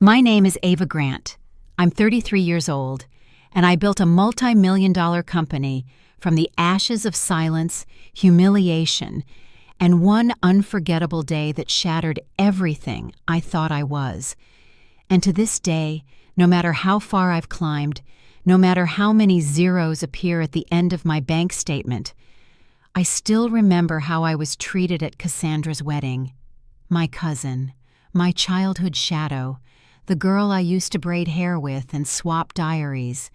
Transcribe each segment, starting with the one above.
My name is Ava Grant. I'm 33 years old, and I built a multi-million-dollar company from the ashes of silence, humiliation, and one unforgettable day that shattered everything I thought I was. And to this day, no matter how far I've climbed, no matter how many zeros appear at the end of my bank statement, I still remember how I was treated at Cassandra's wedding. My cousin, my childhood shadow, the girl I used to braid hair with and swap diaries.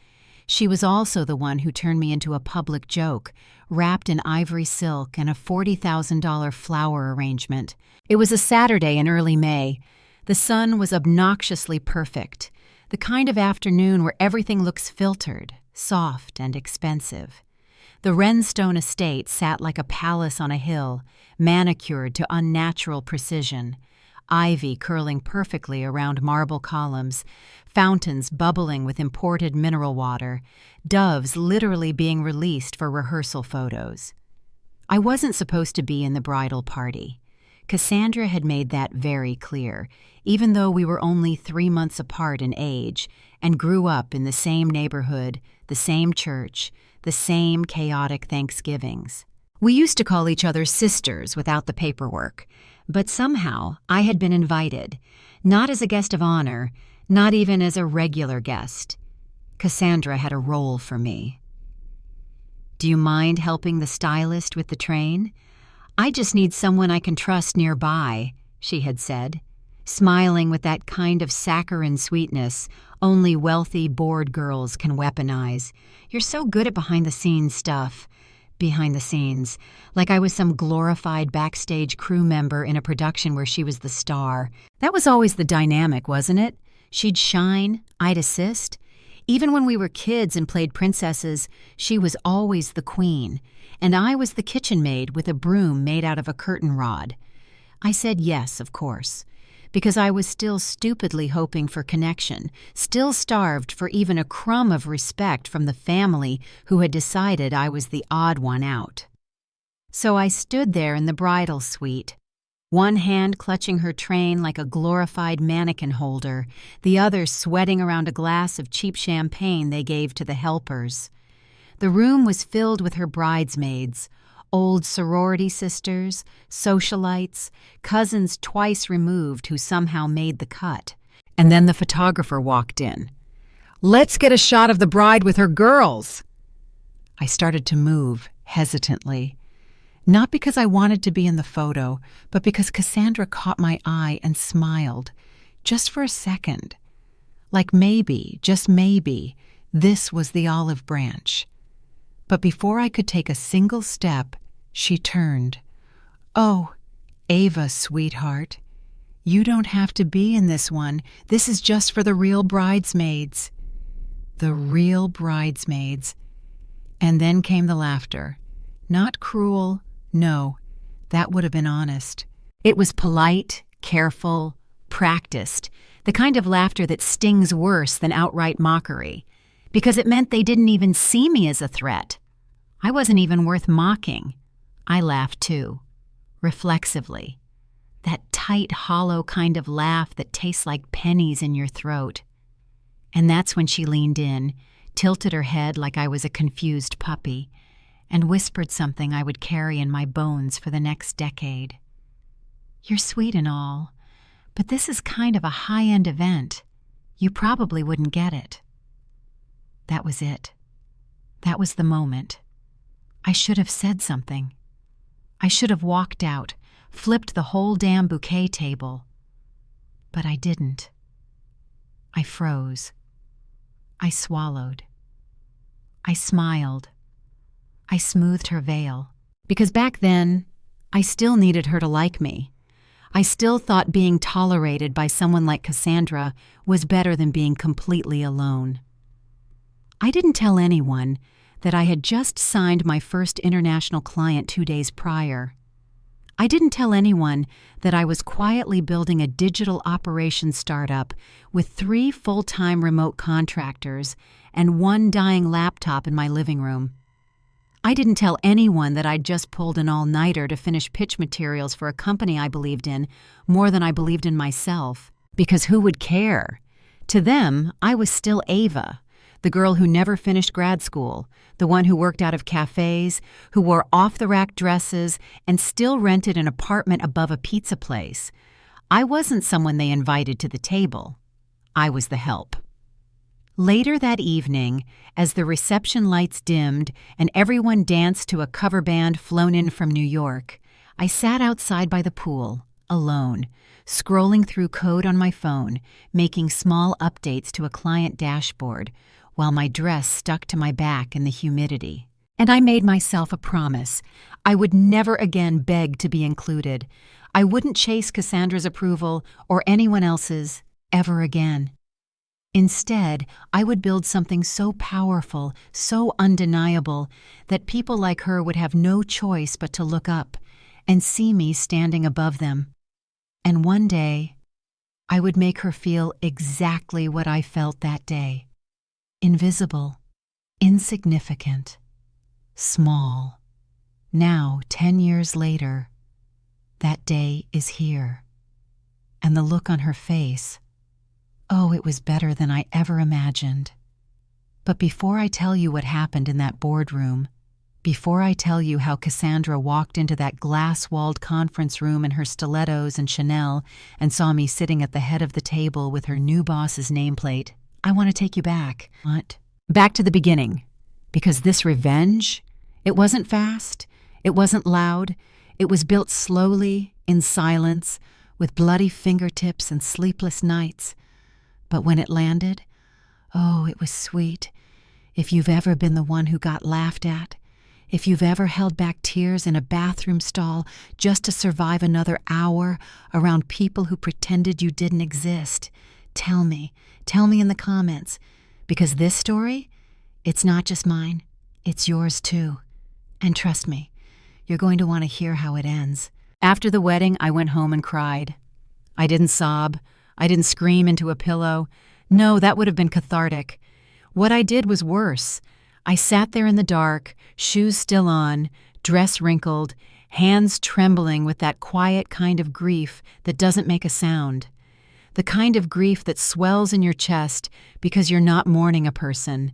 She was also the one who turned me into a public joke, wrapped in ivory silk and a $40,000 flower arrangement. It was a Saturday in early May. The sun was obnoxiously perfect, the kind of afternoon where everything looks filtered, soft, and expensive. The Wrenstone estate sat like a palace on a hill, manicured to unnatural precision. Ivy curling perfectly around marble columns, fountains bubbling with imported mineral water, doves literally being released for rehearsal photos. I wasn't supposed to be in the bridal party. Cassandra had made that very clear, even though we were only 3 months apart in age and grew up in the same neighborhood, the same church, the same chaotic Thanksgivings. We used to call each other sisters without the paperwork, but somehow I had been invited, not as a guest of honor, not even as a regular guest. Cassandra had a role for me. "Do you mind helping the stylist with the train? I just need someone I can trust nearby," she had said, smiling with that kind of saccharine sweetness only wealthy, bored girls can weaponize. "You're so good at behind-the-scenes stuff." Behind the scenes, like I was some glorified backstage crew member in a production where she was the star. That was always the dynamic, wasn't it? She'd shine, I'd assist. Even when we were kids and played princesses, she was always the queen, and I was the kitchen maid with a broom made out of a curtain rod. I said yes, of course, because I was still stupidly hoping for connection, still starved for even a crumb of respect from the family who had decided I was the odd one out. So I stood there in the bridal suite, one hand clutching her train like a glorified mannequin holder, the other sweating around a glass of cheap champagne they gave to the helpers. The room was filled with her bridesmaids, old sorority sisters, socialites, cousins twice removed who somehow made the cut. And then the photographer walked in. "Let's get a shot of the bride with her girls." I started to move, hesitantly. Not because I wanted to be in the photo, but because Cassandra caught my eye and smiled, just for a second. Like maybe, just maybe, this was the olive branch. But before I could take a single step, she turned. "Oh, Ava, sweetheart, you don't have to be in this one. This is just for the real bridesmaids." The real bridesmaids. And then came the laughter. Not cruel, no, that would have been honest. It was polite, careful, practiced, the kind of laughter that stings worse than outright mockery, because it meant they didn't even see me as a threat. I wasn't even worth mocking. I laughed too, reflexively. That tight, hollow kind of laugh that tastes like pennies in your throat. And that's when she leaned in, tilted her head like I was a confused puppy, and whispered something I would carry in my bones for the next decade. "You're sweet and all, but this is kind of a high-end event. You probably wouldn't get it." That was it. That was the moment. I should have said something. I should have walked out, flipped the whole damn bouquet table. But I didn't. I froze. I swallowed. I smiled. I smoothed her veil. Because back then, I still needed her to like me. I still thought being tolerated by someone like Cassandra was better than being completely alone. I didn't tell anyone that I had just signed my first international client 2 days prior. I didn't tell anyone that I was quietly building a digital operations startup with 3 full-time remote contractors and 1 dying laptop in my living room. I didn't tell anyone that I'd just pulled an all-nighter to finish pitch materials for a company I believed in more than I believed in myself. Because who would care? To them, I was still Ava, the girl who never finished grad school, the one who worked out of cafes, who wore off-the-rack dresses, and still rented an apartment above a pizza place. I wasn't someone they invited to the table. I was the help. Later that evening, as the reception lights dimmed and everyone danced to a cover band flown in from New York, I sat outside by the pool, alone, scrolling through code on my phone, making small updates to a client dashboard, while my dress stuck to my back in the humidity. And I made myself a promise. I would never again beg to be included. I wouldn't chase Cassandra's approval or anyone else's ever again. Instead, I would build something so powerful, so undeniable, that people like her would have no choice but to look up and see me standing above them. And one day, I would make her feel exactly what I felt that day. Invisible, insignificant, small. Now, 10 years later, that day is here. And the look on her face, oh, it was better than I ever imagined. But before I tell you what happened in that boardroom, before I tell you how Cassandra walked into that glass-walled conference room in her stilettos and Chanel and saw me sitting at the head of the table with her new boss's nameplate, I want to take you back. What? Back to the beginning. Because this revenge, it wasn't fast, it wasn't loud, it was built slowly, in silence, with bloody fingertips and sleepless nights. But when it landed, oh, it was sweet. If you've ever been the one who got laughed at, if you've ever held back tears in a bathroom stall just to survive another hour around people who pretended you didn't exist, tell me in the comments. Because this story, it's not just mine, it's yours too. And trust me, you're going to want to hear how it ends. After the wedding, I went home and cried. I didn't sob. I didn't scream into a pillow. No, that would have been cathartic. What I did was worse. I sat there in the dark, shoes still on, dress wrinkled, hands trembling with that quiet kind of grief that doesn't make a sound. The kind of grief that swells in your chest because you're not mourning a person.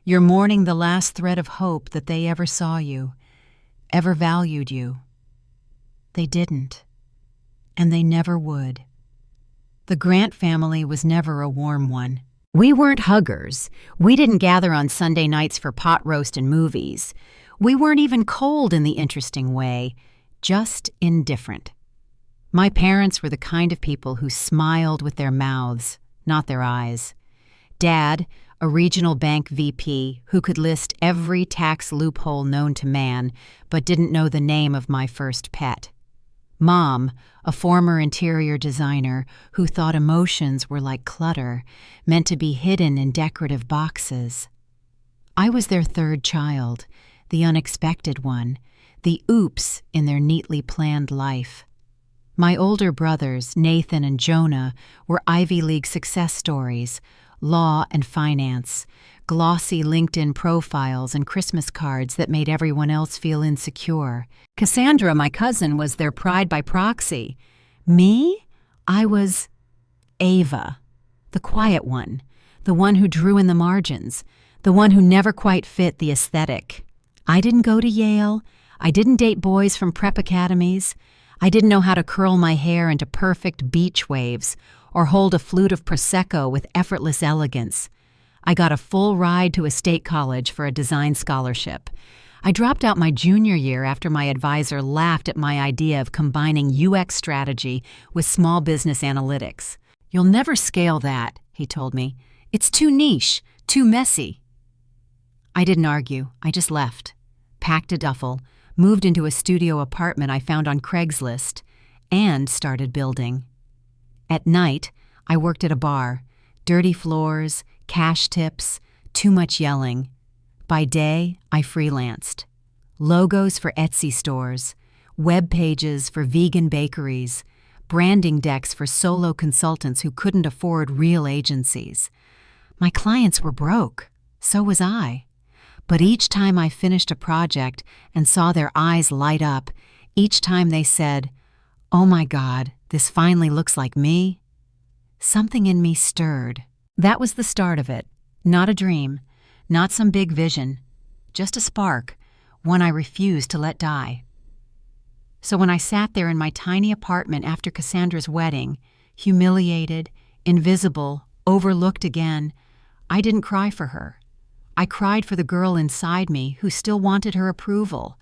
You're mourning the last thread of hope that they ever saw you, ever valued you. They didn't, and they never would. The Grant family was never a warm one. We weren't huggers. We didn't gather on Sunday nights for pot roast and movies. We weren't even cold in the interesting way, just indifferent. My parents were the kind of people who smiled with their mouths, not their eyes. Dad, a regional bank VP who could list every tax loophole known to man, but didn't know the name of my first pet. Mom, a former interior designer who thought emotions were like clutter, meant to be hidden in decorative boxes. I was their third child, the unexpected one, the oops in their neatly planned life. My older brothers, Nathan and Jonah, were Ivy League success stories, law and finance, glossy LinkedIn profiles and Christmas cards that made everyone else feel insecure. Cassandra, my cousin, was their pride by proxy. Me? I was Ava, the quiet one, the one who drew in the margins, the one who never quite fit the aesthetic. I didn't go to Yale. I didn't date boys from prep academies. I didn't know how to curl my hair into perfect beach waves or hold a flute of Prosecco with effortless elegance. I got a full ride to a state college for a design scholarship. I dropped out my junior year after my advisor laughed at my idea of combining UX strategy with small business analytics. "You'll never scale that," he told me. "It's too niche, too messy." I didn't argue. I just left, packed a duffel, moved into a studio apartment I found on Craigslist, and started building. At night, I worked at a bar. Dirty floors, cash tips, too much yelling. By day, I freelanced. Logos for Etsy stores, web pages for vegan bakeries, branding decks for solo consultants who couldn't afford real agencies. My clients were broke. So was I. But each time I finished a project and saw their eyes light up, each time they said, "Oh my God, this finally looks like me," Something in me stirred. That was the start of it. Not a dream, not some big vision, just a spark, one I refused to let die. So when I sat there in my tiny apartment after Cassandra's wedding, humiliated, invisible, overlooked again, I didn't cry for her. I cried for the girl inside me who still wanted her approval,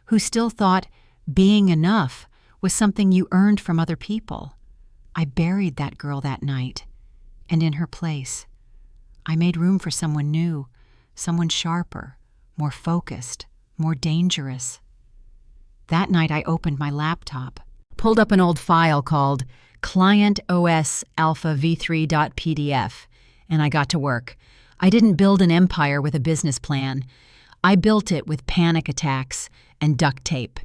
who still thought being enough was something you earned from other people. I buried that girl that night, and in her place, I made room for someone new, someone sharper, more focused, more dangerous. That night I opened my laptop, pulled up an old file called Client OS Alpha v3.pdf, and I got to work. I didn't build an empire with a business plan. I built it with panic attacks and duct tape.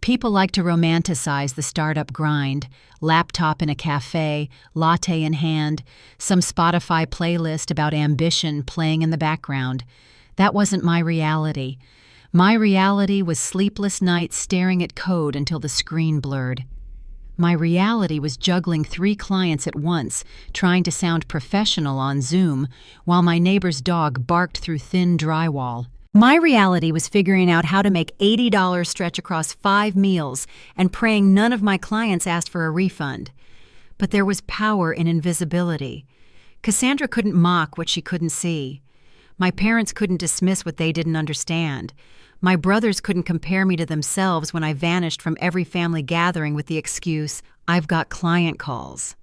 People like to romanticize the startup grind, laptop in a cafe, latte in hand, some Spotify playlist about ambition playing in the background. That wasn't my reality. My reality was sleepless nights staring at code until the screen blurred. My reality was juggling 3 clients at once, trying to sound professional on Zoom, while my neighbor's dog barked through thin drywall. My reality was figuring out how to make $80 stretch across 5 meals and praying none of my clients asked for a refund. But there was power in invisibility. Cassandra couldn't mock what she couldn't see. My parents couldn't dismiss what they didn't understand. My brothers couldn't compare me to themselves when I vanished from every family gathering with the excuse, "I've got client calls."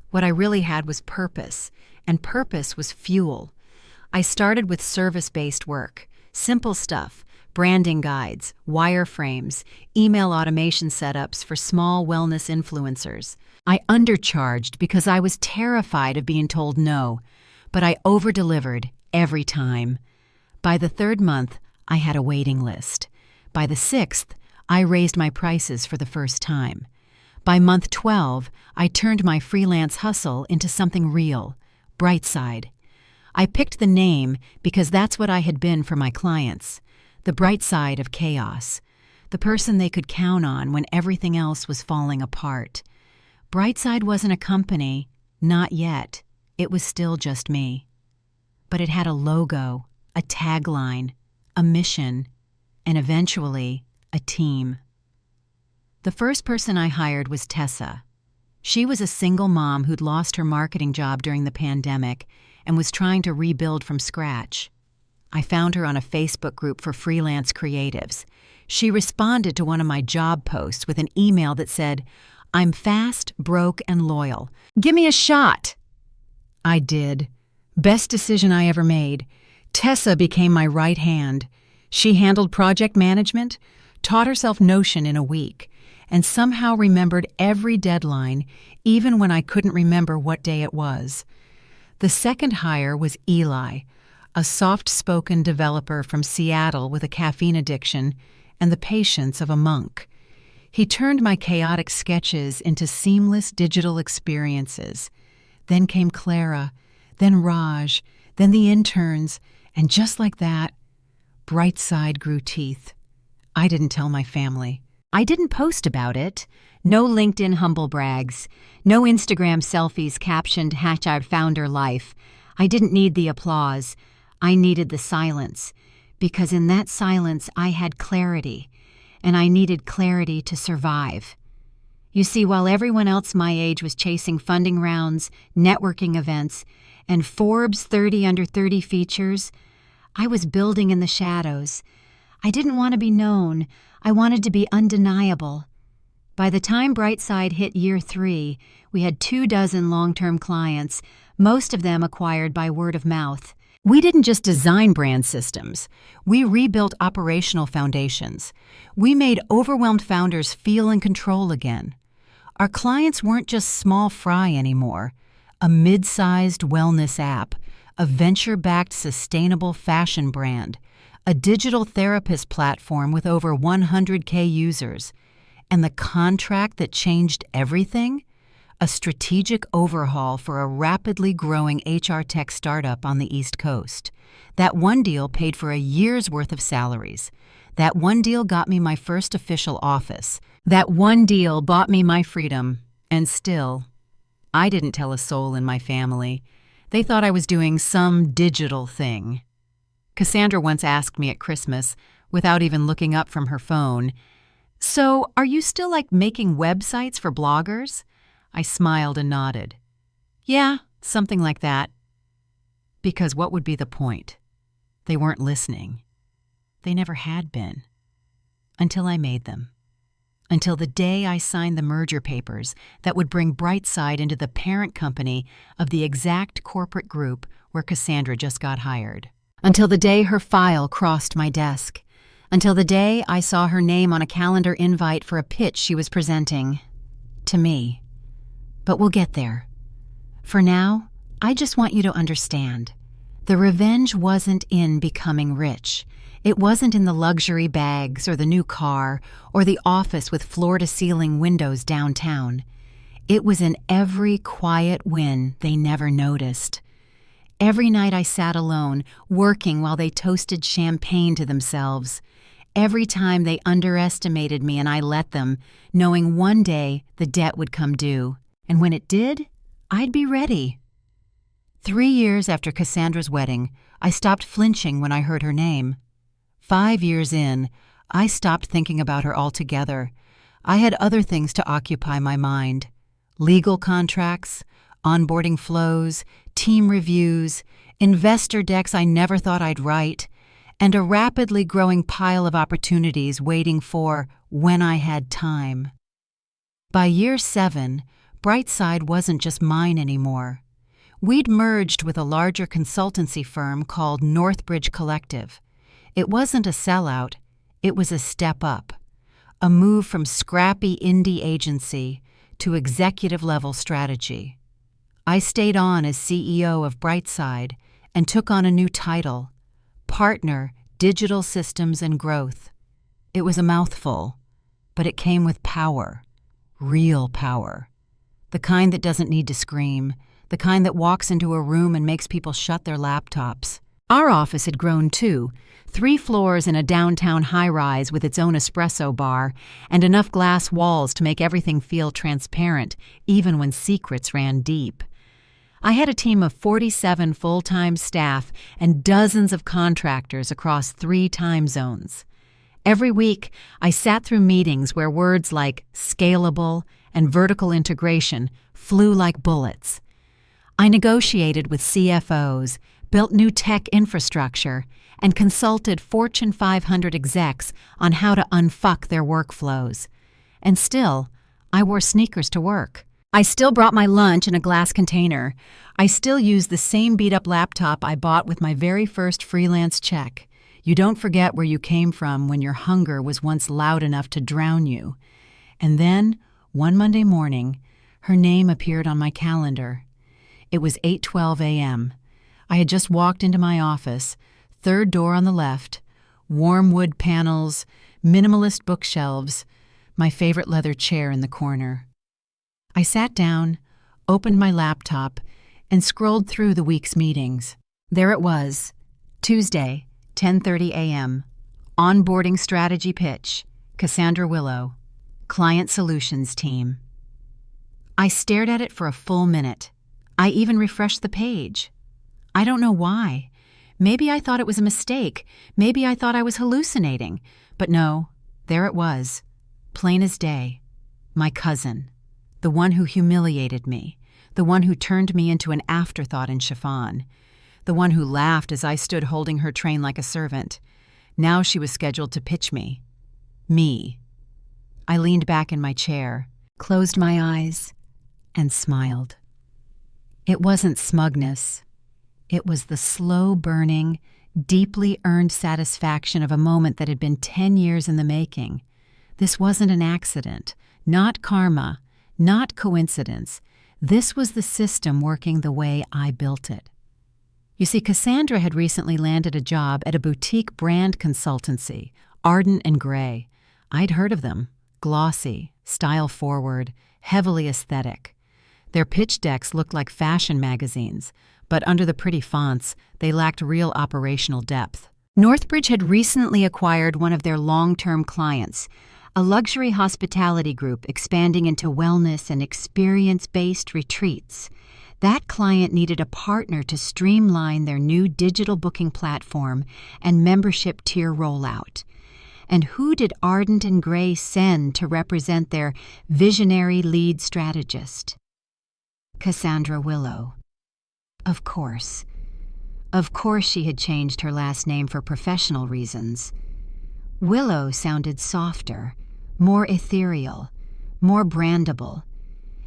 What I really had was purpose, and purpose was fuel. I started with service-based work. Simple stuff, branding guides, wireframes, email automation setups for small wellness influencers. I undercharged because I was terrified of being told no, but I over-delivered every time. By the 3rd month, I had a waiting list. By the 6th, I raised my prices for the first time. By month 12, I turned my freelance hustle into something real, Brightside. I picked the name because that's what I had been for my clients, the bright side of chaos, the person they could count on when everything else was falling apart. Brightside wasn't a company, not yet. It was still just me. But it had a logo, a tagline, a mission, and eventually, a team. The first person I hired was Tessa. She was a single mom who'd lost her marketing job during the pandemic and was trying to rebuild from scratch. I found her on a Facebook group for freelance creatives. She responded to one of my job posts with an email that said, "I'm fast, broke, and loyal. Give me a shot." I did. Best decision I ever made. Tessa became my right hand. She handled project management, taught herself Notion in a week, and somehow remembered every deadline, even when I couldn't remember what day it was. The second hire was Eli, a soft-spoken developer from Seattle with a caffeine addiction and the patience of a monk. He turned my chaotic sketches into seamless digital experiences. Then came Clara, then Raj, then the interns, and just like that, Brightside grew teeth. I didn't tell my family. I didn't post about it. No LinkedIn humble brags. No Instagram selfies captioned #FounderLife. I didn't need the applause. I needed the silence. Because in that silence, I had clarity. And I needed clarity to survive. You see, while everyone else my age was chasing funding rounds, networking events, and Forbes 30 under 30 features, I was building in the shadows. I didn't want to be known. I wanted to be undeniable. By the time Brightside hit year 3, we had 24 long-term clients, most of them acquired by word of mouth. We didn't just design brand systems. We rebuilt operational foundations. We made overwhelmed founders feel in control again. Our clients weren't just small fry anymore. A mid-sized wellness app, a venture-backed sustainable fashion brand, a digital therapist platform with over 100K users, and the contract that changed everything? A strategic overhaul for a rapidly growing HR tech startup on the East Coast. That one deal paid for a year's worth of salaries. That one deal got me my first official office. That one deal bought me my freedom. And still, I didn't tell a soul in my family. They thought I was doing some digital thing. Cassandra once asked me at Christmas, without even looking up from her phone, "So, are you still making websites for bloggers?" I smiled and nodded. "Yeah, something like that." Because what would be the point? They weren't listening. They never had been. Until I made them. Until the day I signed the merger papers that would bring Brightside into the parent company of the exact corporate group where Cassandra just got hired. Until the day her file crossed my desk. Until the day I saw her name on a calendar invite for a pitch she was presenting. To me. But we'll get there. For now, I just want you to understand. The revenge wasn't in becoming rich. It wasn't in the luxury bags or the new car or the office with floor-to-ceiling windows downtown. It was in every quiet win they never noticed. Every night I sat alone, working while they toasted champagne to themselves. Every time they underestimated me and I let them, knowing one day the debt would come due. And when it did, I'd be ready. 3 years after Cassandra's wedding, I stopped flinching when I heard her name. 5 years in, I stopped thinking about her altogether. I had other things to occupy my mind. Legal contracts, onboarding flows, team reviews, investor decks I never thought I'd write, and a rapidly growing pile of opportunities waiting for when I had time. By year 7, Brightside wasn't just mine anymore. We'd merged with a larger consultancy firm called Northbridge Collective. It wasn't a sellout, it was a step up. A move from scrappy indie agency to executive-level strategy. I stayed on as CEO of Brightside and took on a new title, Partner, Digital Systems and Growth. It was a mouthful, but it came with power, real power. The kind that doesn't need to scream, the kind that walks into a room and makes people shut their laptops. Our office had grown too, 3 floors in a downtown high-rise with its own espresso bar and enough glass walls to make everything feel transparent, even when secrets ran deep. I had a team of 47 full-time staff and dozens of contractors across 3 time zones. Every week, I sat through meetings where words like scalable and vertical integration flew like bullets. I negotiated with CFOs, built new tech infrastructure, and consulted Fortune 500 execs on how to unfuck their workflows. And still, I wore sneakers to work. I still brought my lunch in a glass container. I still used the same beat-up laptop I bought with my very first freelance check. You don't forget where you came from when your hunger was once loud enough to drown you. And then, one Monday morning, her name appeared on my calendar. It was 8:12 a.m. I had just walked into my office, 3rd door on the left, warm wood panels, minimalist bookshelves, my favorite leather chair in the corner. I sat down, opened my laptop, and scrolled through the week's meetings. There it was, Tuesday, 10:30 a.m., onboarding strategy pitch, Cassandra Willow, Client Solutions Team. I stared at it for a full minute. I even refreshed the page. I don't know why. Maybe I thought it was a mistake. Maybe I thought I was hallucinating. But no, there it was, plain as day. My cousin, the one who humiliated me, the one who turned me into an afterthought in chiffon, the one who laughed as I stood holding her train like a servant. Now she was scheduled to pitch me. Me. I leaned back in my chair, closed my eyes, and smiled. It wasn't smugness. It was the slow-burning, deeply earned satisfaction of a moment that had been 10 years in the making. This wasn't an accident, not karma, not coincidence. This was the system working the way I built it. You see, Cassandra had recently landed a job at a boutique brand consultancy, Ardent and Gray. I'd heard of them. Glossy, style-forward, heavily aesthetic. Their pitch decks looked like fashion magazines, but under the pretty fonts, they lacked real operational depth. Northbridge had recently acquired one of their long-term clients, a luxury hospitality group expanding into wellness and experience-based retreats. That client needed a partner to streamline their new digital booking platform and membership tier rollout. And who did Ardent and Gray send to represent their visionary lead strategist? Cassandra Willow. Of course. Of course she had changed her last name for professional reasons. Willow sounded softer, more ethereal, more brandable.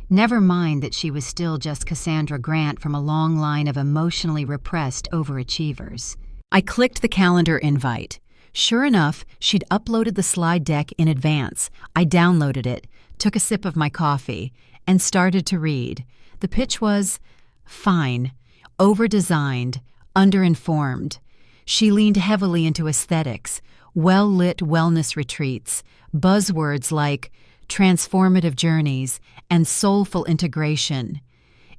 Never mind that she was still just Cassandra Grant from a long line of emotionally repressed overachievers. I clicked the calendar invite. Sure enough, she'd uploaded the slide deck in advance. I downloaded it, took a sip of my coffee, and started to read. The pitch was fine, over-designed, underinformed. She leaned heavily into aesthetics, well-lit wellness retreats, buzzwords like transformative journeys and soulful integration.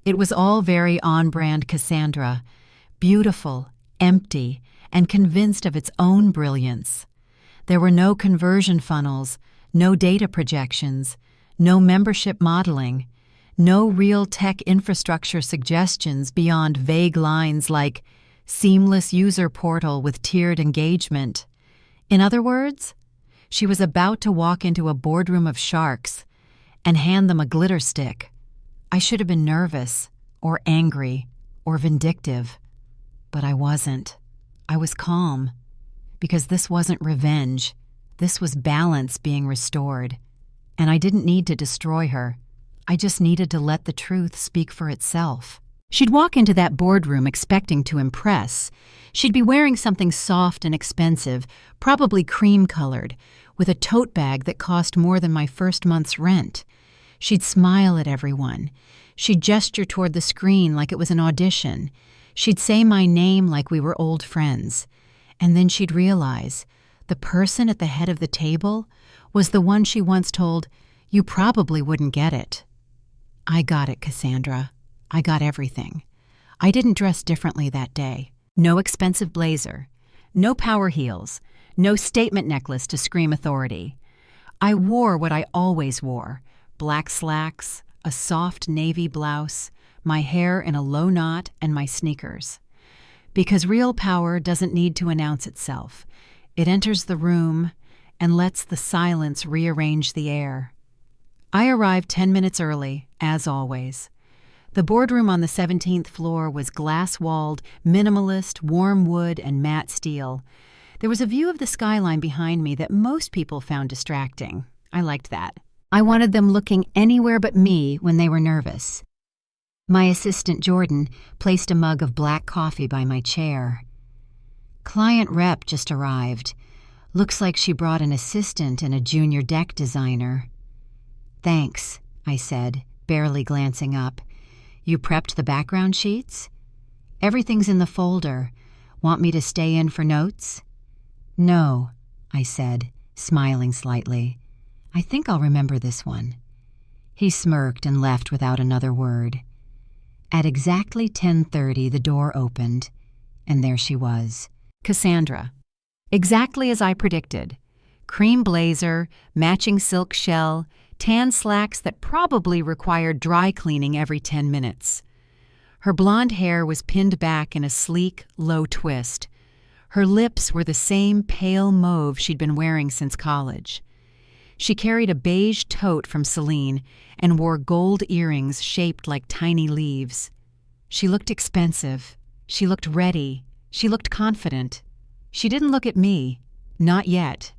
It was all very on-brand Cassandra, beautiful, empty, and convinced of its own brilliance. There were no conversion funnels, no data projections, no membership modeling, no real tech infrastructure suggestions beyond vague lines like seamless user portal with tiered engagement. In other words, she was about to walk into a boardroom of sharks and hand them a glitter stick. I should have been nervous, or angry, or vindictive. But I wasn't. I was calm. Because this wasn't revenge. This was balance being restored. And I didn't need to destroy her. I just needed to let the truth speak for itself. She'd walk into that boardroom expecting to impress. She'd be wearing something soft and expensive, probably cream-colored, with a tote bag that cost more than my first month's rent. She'd smile at everyone. She'd gesture toward the screen like it was an audition. She'd say my name like we were old friends. And then she'd realize the person at the head of the table was the one she once told, "You probably wouldn't get it." I got it, Cassandra. I got everything. I didn't dress differently that day. No expensive blazer. No power heels. No statement necklace to scream authority. I wore what I always wore. Black slacks, a soft navy blouse, my hair in a low knot, and my sneakers. Because real power doesn't need to announce itself. It enters the room and lets the silence rearrange the air. I arrived 10 minutes early, as always. The boardroom on the 17th floor was glass-walled, minimalist, warm wood, and matte steel. There was a view of the skyline behind me that most people found distracting. I liked that. I wanted them looking anywhere but me when they were nervous. My assistant, Jordan, placed a mug of black coffee by my chair. Client rep just arrived. Looks like she brought an assistant and a junior deck designer. "Thanks," I said, barely glancing up. "You prepped the background sheets?" "Everything's in the folder. Want me to stay in for notes?" "No," I said, smiling slightly. "I think I'll remember this one." He smirked and left without another word. At exactly 10:30, the door opened, and there she was. Cassandra. Exactly as I predicted. Cream blazer, matching silk shell, tan slacks that probably required dry cleaning every 10 minutes. Her blonde hair was pinned back in a sleek, low twist. Her lips were the same pale mauve she'd been wearing since college. She carried a beige tote from Celine and wore gold earrings shaped like tiny leaves. She looked expensive. She looked ready. She looked confident. She didn't look at me. Not yet.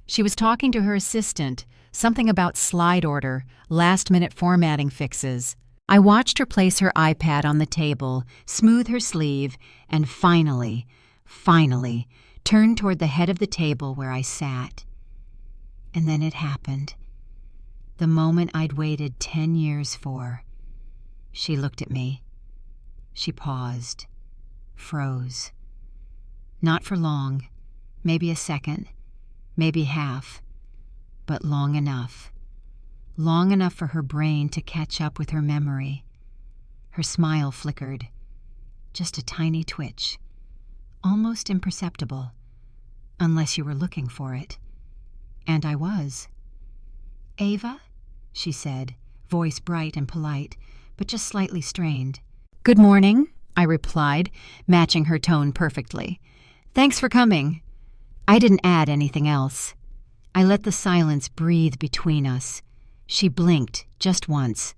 She was talking to her assistant, something about slide order, last-minute formatting fixes. I watched her place her iPad on the table, smooth her sleeve, and finally, turn toward the head of the table where I sat. And then it happened. The moment I'd waited 10 years for. She looked at me. She paused. Froze. Not for long. Maybe a second. Maybe half. But long enough. Long enough for her brain to catch up with her memory. Her smile flickered. Just a tiny twitch. Almost imperceptible. Unless you were looking for it. And I was. "Ava?" she said, voice bright and polite, but just slightly strained. "Good morning," I replied, matching her tone perfectly. "Thanks for coming." I didn't add anything else. I let the silence breathe between us. She blinked just once.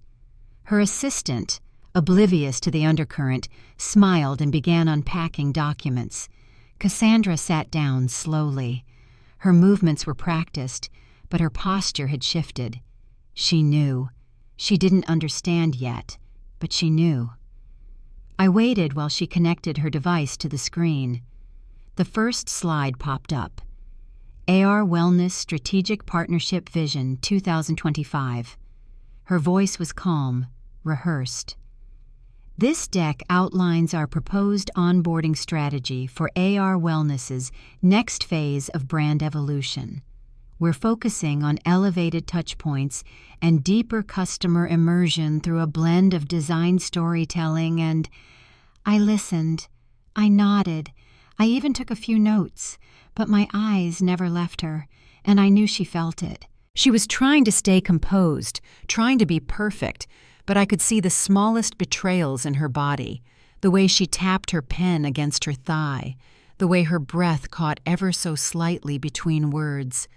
Her assistant, oblivious to the undercurrent, smiled and began unpacking documents. Cassandra sat down slowly. Her movements were practiced, but her posture had shifted. She knew. She didn't understand yet, but she knew. I waited while she connected her device to the screen. The first slide popped up. AR Wellness Strategic Partnership Vision 2025. Her voice was calm, rehearsed. This deck outlines our proposed onboarding strategy for AR Wellness's next phase of brand evolution. We're focusing on elevated touchpoints and deeper customer immersion through a blend of design storytelling and... I listened. I nodded. I even took a few notes, but my eyes never left her, and I knew she felt it. She was trying to stay composed, trying to be perfect, but I could see the smallest betrayals in her body, the way she tapped her pen against her thigh, the way her breath caught ever so slightly between words,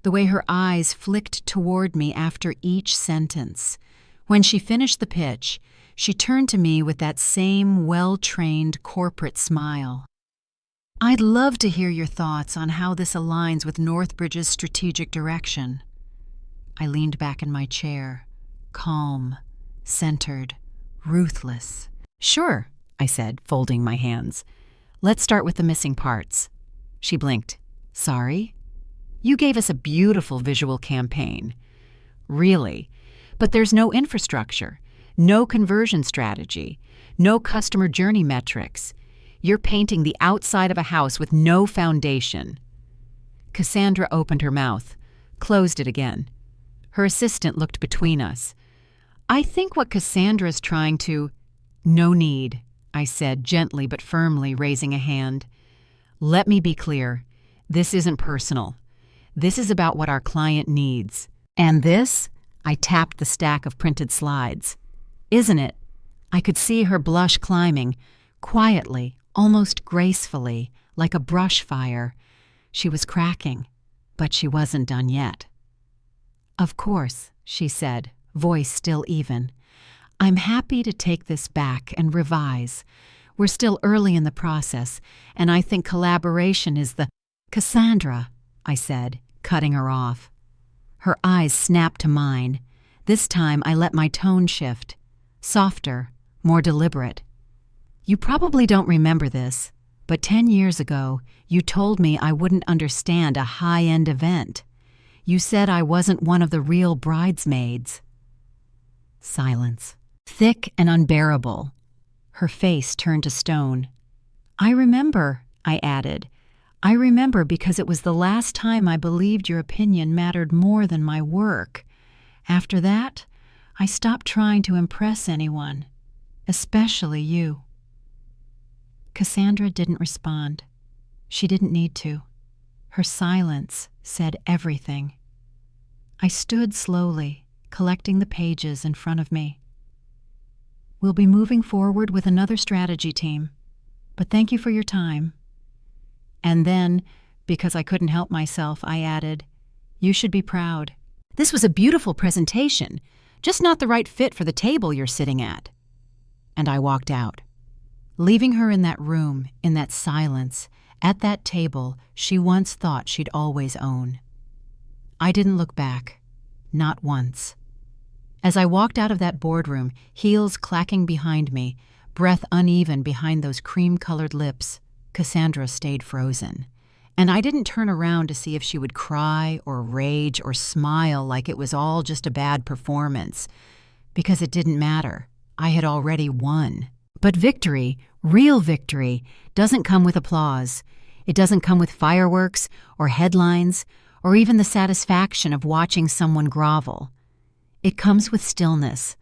the way her eyes flicked toward me after each sentence. When she finished the pitch, she turned to me with that same well-trained corporate smile. "I'd love to hear your thoughts on how this aligns with Northbridge's strategic direction." I leaned back in my chair, calm, centered, ruthless. "Sure," I said, folding my hands. "Let's start with the missing parts." She blinked. "Sorry?" "You gave us a beautiful visual campaign." "Really? But there's no infrastructure. No conversion strategy, no customer journey metrics. You're painting the outside of a house with no foundation." Cassandra opened her mouth, closed it again. Her assistant looked between us. "I think what Cassandra's trying to—" "No need," I said gently but firmly, raising a hand. "Let me be clear. This isn't personal. This is about what our client needs. And this?" I tapped the stack of printed slides. "Isn't it?" I could see her blush climbing, quietly, almost gracefully, like a brush fire. She was cracking, but she wasn't done yet. "Of course," she said, voice still even. "I'm happy to take this back and revise. We're still early in the process, and I think collaboration is the—" "Cassandra," I said, cutting her off. Her eyes snapped to mine. This time I let my tone shift. Softer, more deliberate. "You probably don't remember this, but 10 years ago, you told me I wouldn't understand a high-end event. You said I wasn't one of the real bridesmaids." Silence. Thick and unbearable. Her face turned to stone. "I remember," I added. "I remember because it was the last time I believed your opinion mattered more than my work. After that, I stopped trying to impress anyone, especially you." Cassandra didn't respond. She didn't need to. Her silence said everything. I stood slowly, collecting the pages in front of me. "We'll be moving forward with another strategy team, but thank you for your time." And then, because I couldn't help myself, I added, "You should be proud. This was a beautiful presentation, just not the right fit for the table you're sitting at." And I walked out, leaving her in that room, in that silence, at that table she once thought she'd always own. I didn't look back, not once. As I walked out of that boardroom, heels clacking behind me, breath uneven behind those cream-colored lips, Cassandra stayed frozen. And I didn't turn around to see if she would cry or rage or smile like it was all just a bad performance, because it didn't matter. I had already won. But victory, real victory, doesn't come with applause. It doesn't come with fireworks or headlines or even the satisfaction of watching someone grovel. It comes with stillness,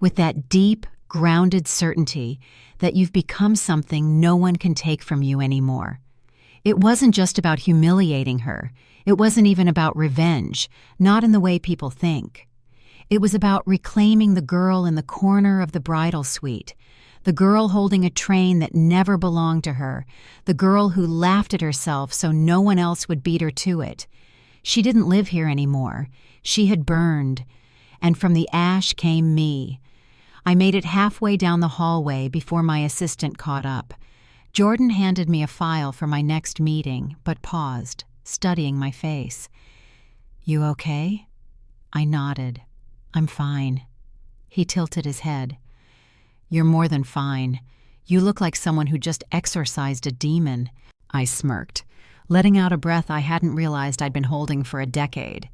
with that deep, grounded certainty that you've become something no one can take from you anymore. It wasn't just about humiliating her. It wasn't even about revenge, not in the way people think. It was about reclaiming the girl in the corner of the bridal suite, the girl holding a train that never belonged to her, the girl who laughed at herself so no one else would beat her to it. She didn't live here anymore. She had burned, and from the ash came me. I made it halfway down the hallway before my assistant caught up. Jordan handed me a file for my next meeting, but paused, studying my face. "You okay?" I nodded. "I'm fine." He tilted his head. "You're more than fine. You look like someone who just exorcised a demon." I smirked, letting out a breath I hadn't realized I'd been holding for a decade.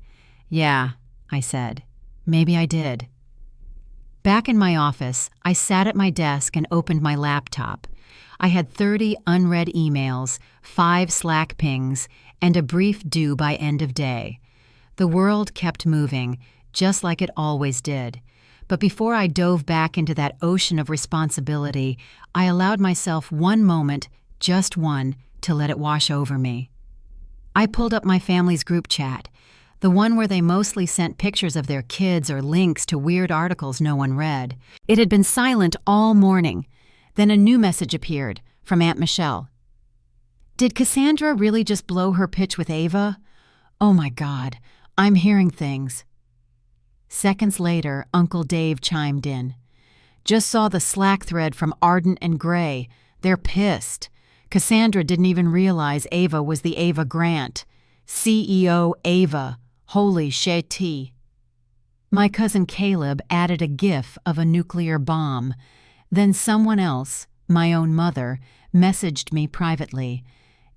"Yeah," I said. "Maybe I did." Back in my office, I sat at my desk and opened my laptop. I had 30 unread emails, 5 Slack pings, and a brief due by end of day. The world kept moving, just like it always did. But before I dove back into that ocean of responsibility, I allowed myself one moment, just one, to let it wash over me. I pulled up my family's group chat, the one where they mostly sent pictures of their kids or links to weird articles no one read. It had been silent all morning. Then a new message appeared from Aunt Michelle. Did Cassandra really just blow her pitch with Ava? Oh my God, I'm hearing things. Seconds later, Uncle Dave chimed in. Just saw the Slack thread from Ardent and Gray. They're pissed. Cassandra didn't even realize Ava was the Ava Grant. CEO Ava. Holy shit. My cousin Caleb added a gif of a nuclear bomb. Then someone else, my own mother, messaged me privately.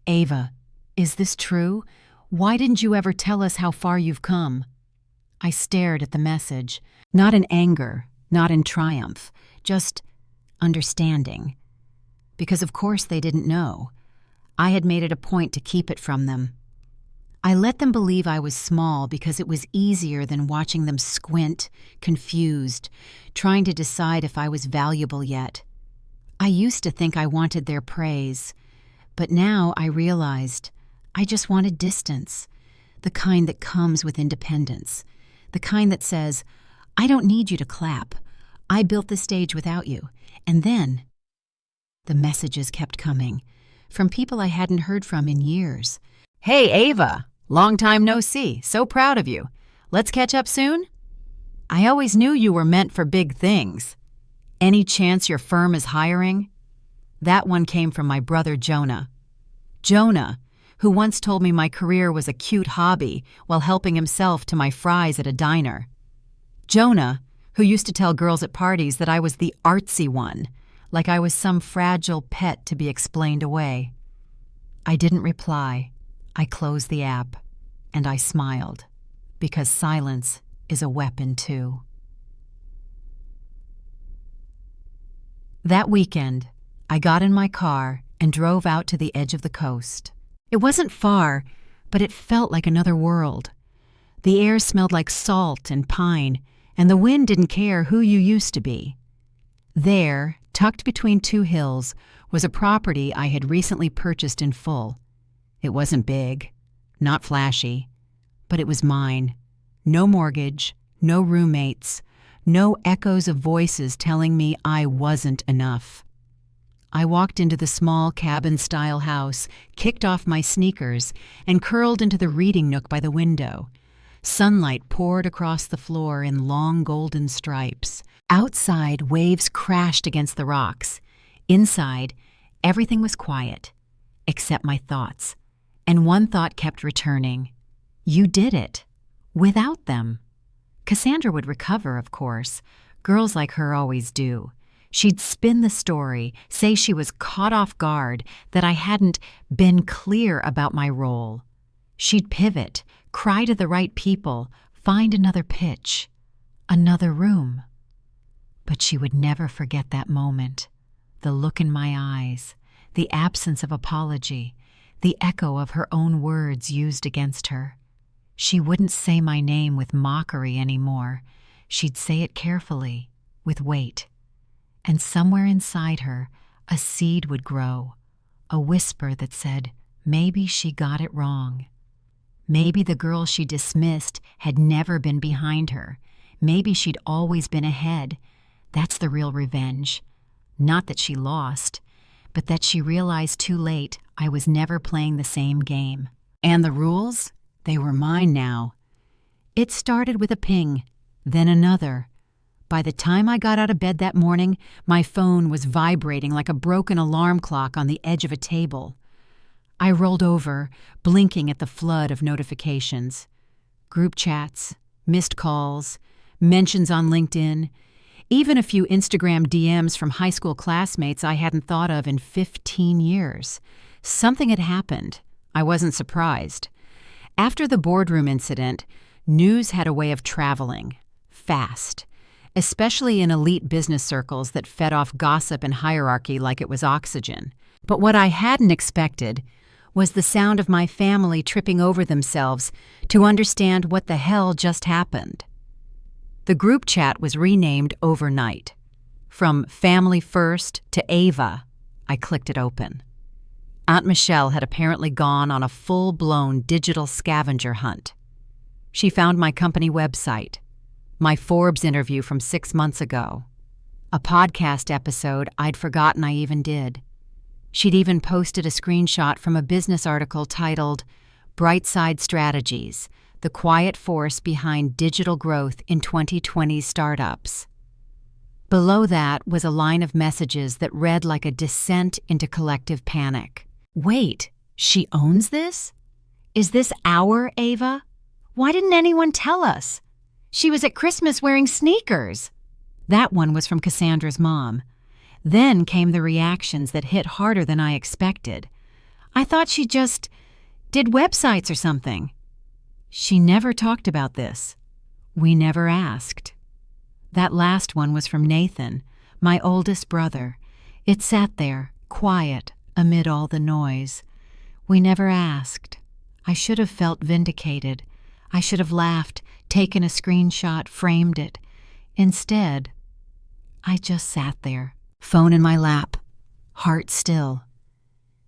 "Ava, is this true? Why didn't you ever tell us how far you've come?" I stared at the message, not in anger, not in triumph, just understanding. Because of course they didn't know. I had made it a point to keep it from them. I let them believe I was small because it was easier than watching them squint, confused, trying to decide if I was valuable yet. I used to think I wanted their praise, but now I realized I just wanted distance, the kind that comes with independence, the kind that says, "I don't need you to clap. I built the stage without you." And then the messages kept coming, from people I hadn't heard from in years. "Hey, Ava! Long time no see. So proud of you. Let's catch up soon? I always knew you were meant for big things. Any chance your firm is hiring?" That one came from my brother Jonah. Jonah, who once told me my career was a cute hobby while helping himself to my fries at a diner. Jonah, who used to tell girls at parties that I was the artsy one, like I was some fragile pet to be explained away. I didn't reply. I closed the app, and I smiled, because silence is a weapon too. That weekend, I got in my car and drove out to the edge of the coast. It wasn't far, but it felt like another world. The air smelled like salt and pine, and the wind didn't care who you used to be. There, tucked between 2 hills, was a property I had recently purchased in full. It wasn't big, not flashy, but it was mine. No mortgage, no roommates, no echoes of voices telling me I wasn't enough. I walked into the small cabin-style house, kicked off my sneakers, and curled into the reading nook by the window. Sunlight poured across the floor in long golden stripes. Outside, waves crashed against the rocks. Inside, everything was quiet, except my thoughts. And one thought kept returning. You did it. Without them. Cassandra would recover, of course. Girls like her always do. She'd spin the story, say she was caught off guard, that I hadn't been clear about my role. She'd pivot, cry to the right people, find another pitch, another room. But she would never forget that moment. The look in my eyes, the absence of apology, the echo of her own words used against her. She wouldn't say my name with mockery anymore. She'd say it carefully, with weight. And somewhere inside her, a seed would grow, a whisper that said, Maybe she got it wrong. Maybe the girl she dismissed had never been behind her. Maybe she'd always been ahead. That's the real revenge. Not that she lost, but that she realized too late I was never playing the same game. And the rules? They were mine now. It started with a ping, then another. By the time I got out of bed that morning, my phone was vibrating like a broken alarm clock on the edge of a table. I rolled over, blinking at the flood of notifications. Group chats, missed calls, mentions on LinkedIn, even a few Instagram DMs from high school classmates I hadn't thought of in 15 years. Something had happened. I wasn't surprised. After the Boardroom incident, news had a way of traveling, fast, especially in elite business circles that fed off gossip and hierarchy like it was oxygen. But what I hadn't expected was the sound of my family tripping over themselves to understand what the hell just happened. The group chat was renamed overnight. From Family First to Ava, I clicked it open. Aunt Michelle had apparently gone on a full-blown digital scavenger hunt. She found my company website, my Forbes interview from 6 months ago, a podcast episode I'd forgotten I even did. She'd even posted a screenshot from a business article titled Brightside Strategies, the Quiet Force Behind Digital Growth in 2020 Startups. Below that was a line of messages that read like a descent into collective panic. Wait, she owns this? Is this our Ava? Why didn't anyone tell us? She was at Christmas wearing sneakers. That one was from Cassandra's mom. Then came the reactions that hit harder than I expected. I thought she just did websites or something. She never talked about this. We never asked. That last one was from Nathan, my oldest brother. It sat there, quiet, amid all the noise. We never asked. I should have felt vindicated. I should have laughed, taken a screenshot, framed it. Instead, I just sat there, phone in my lap, heart still.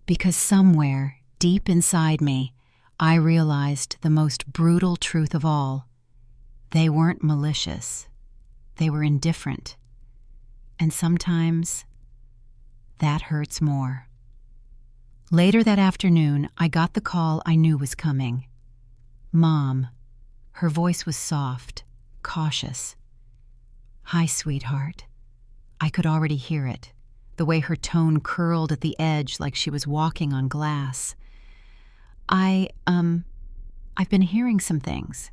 Because somewhere, deep inside me, I realized the most brutal truth of all. They weren't malicious. They were indifferent. And sometimes, that hurts more. Later that afternoon, I got the call I knew was coming. Mom. Her voice was soft, cautious. Hi, sweetheart. I could already hear it, the way her tone curled at the edge like she was walking on glass. I've been hearing some things.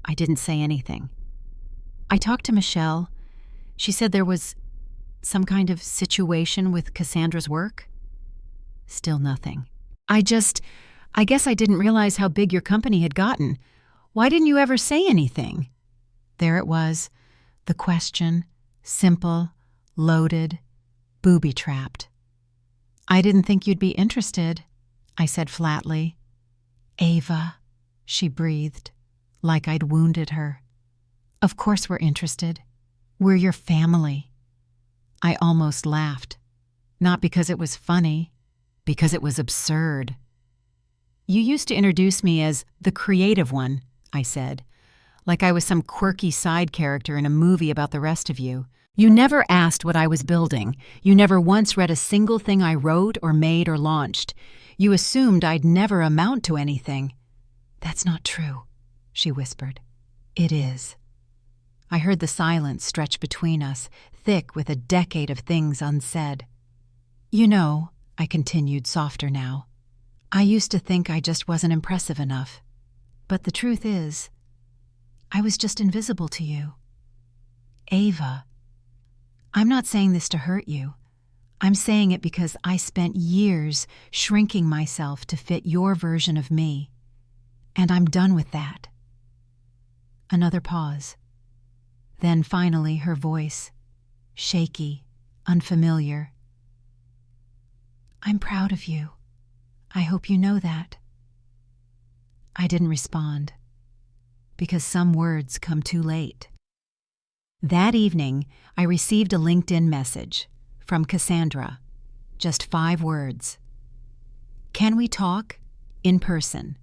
I didn't say anything. I talked to Michelle. She said there was some kind of situation with Cassandra's work. Still nothing. I guess I didn't realize how big your company had gotten. Why didn't you ever say anything? There it was, the question, simple, loaded, booby-trapped. I didn't think you'd be interested, I said flatly. Ava, she breathed, like I'd wounded her. Of course we're interested. We're your family. I almost laughed, not because it was funny, because it was absurd. You used to introduce me as the creative one, I said, like I was some quirky side character in a movie about the rest of you. You never asked what I was building. You never once read a single thing I wrote or made or launched. You assumed I'd never amount to anything. That's not true, she whispered. It is. I heard the silence stretch between us, thick with a decade of things unsaid. You know, I continued, softer now, I used to think I just wasn't impressive enough. But the truth is, I was just invisible to you. Ava, I'm not saying this to hurt you. I'm saying it because I spent years shrinking myself to fit your version of me. And I'm done with that. Another pause. Then finally her voice, shaky, unfamiliar. I'm proud of you. I hope you know that. I didn't respond, because some words come too late. That evening, I received a LinkedIn message from Cassandra. Just 5 words. Can we talk? In person.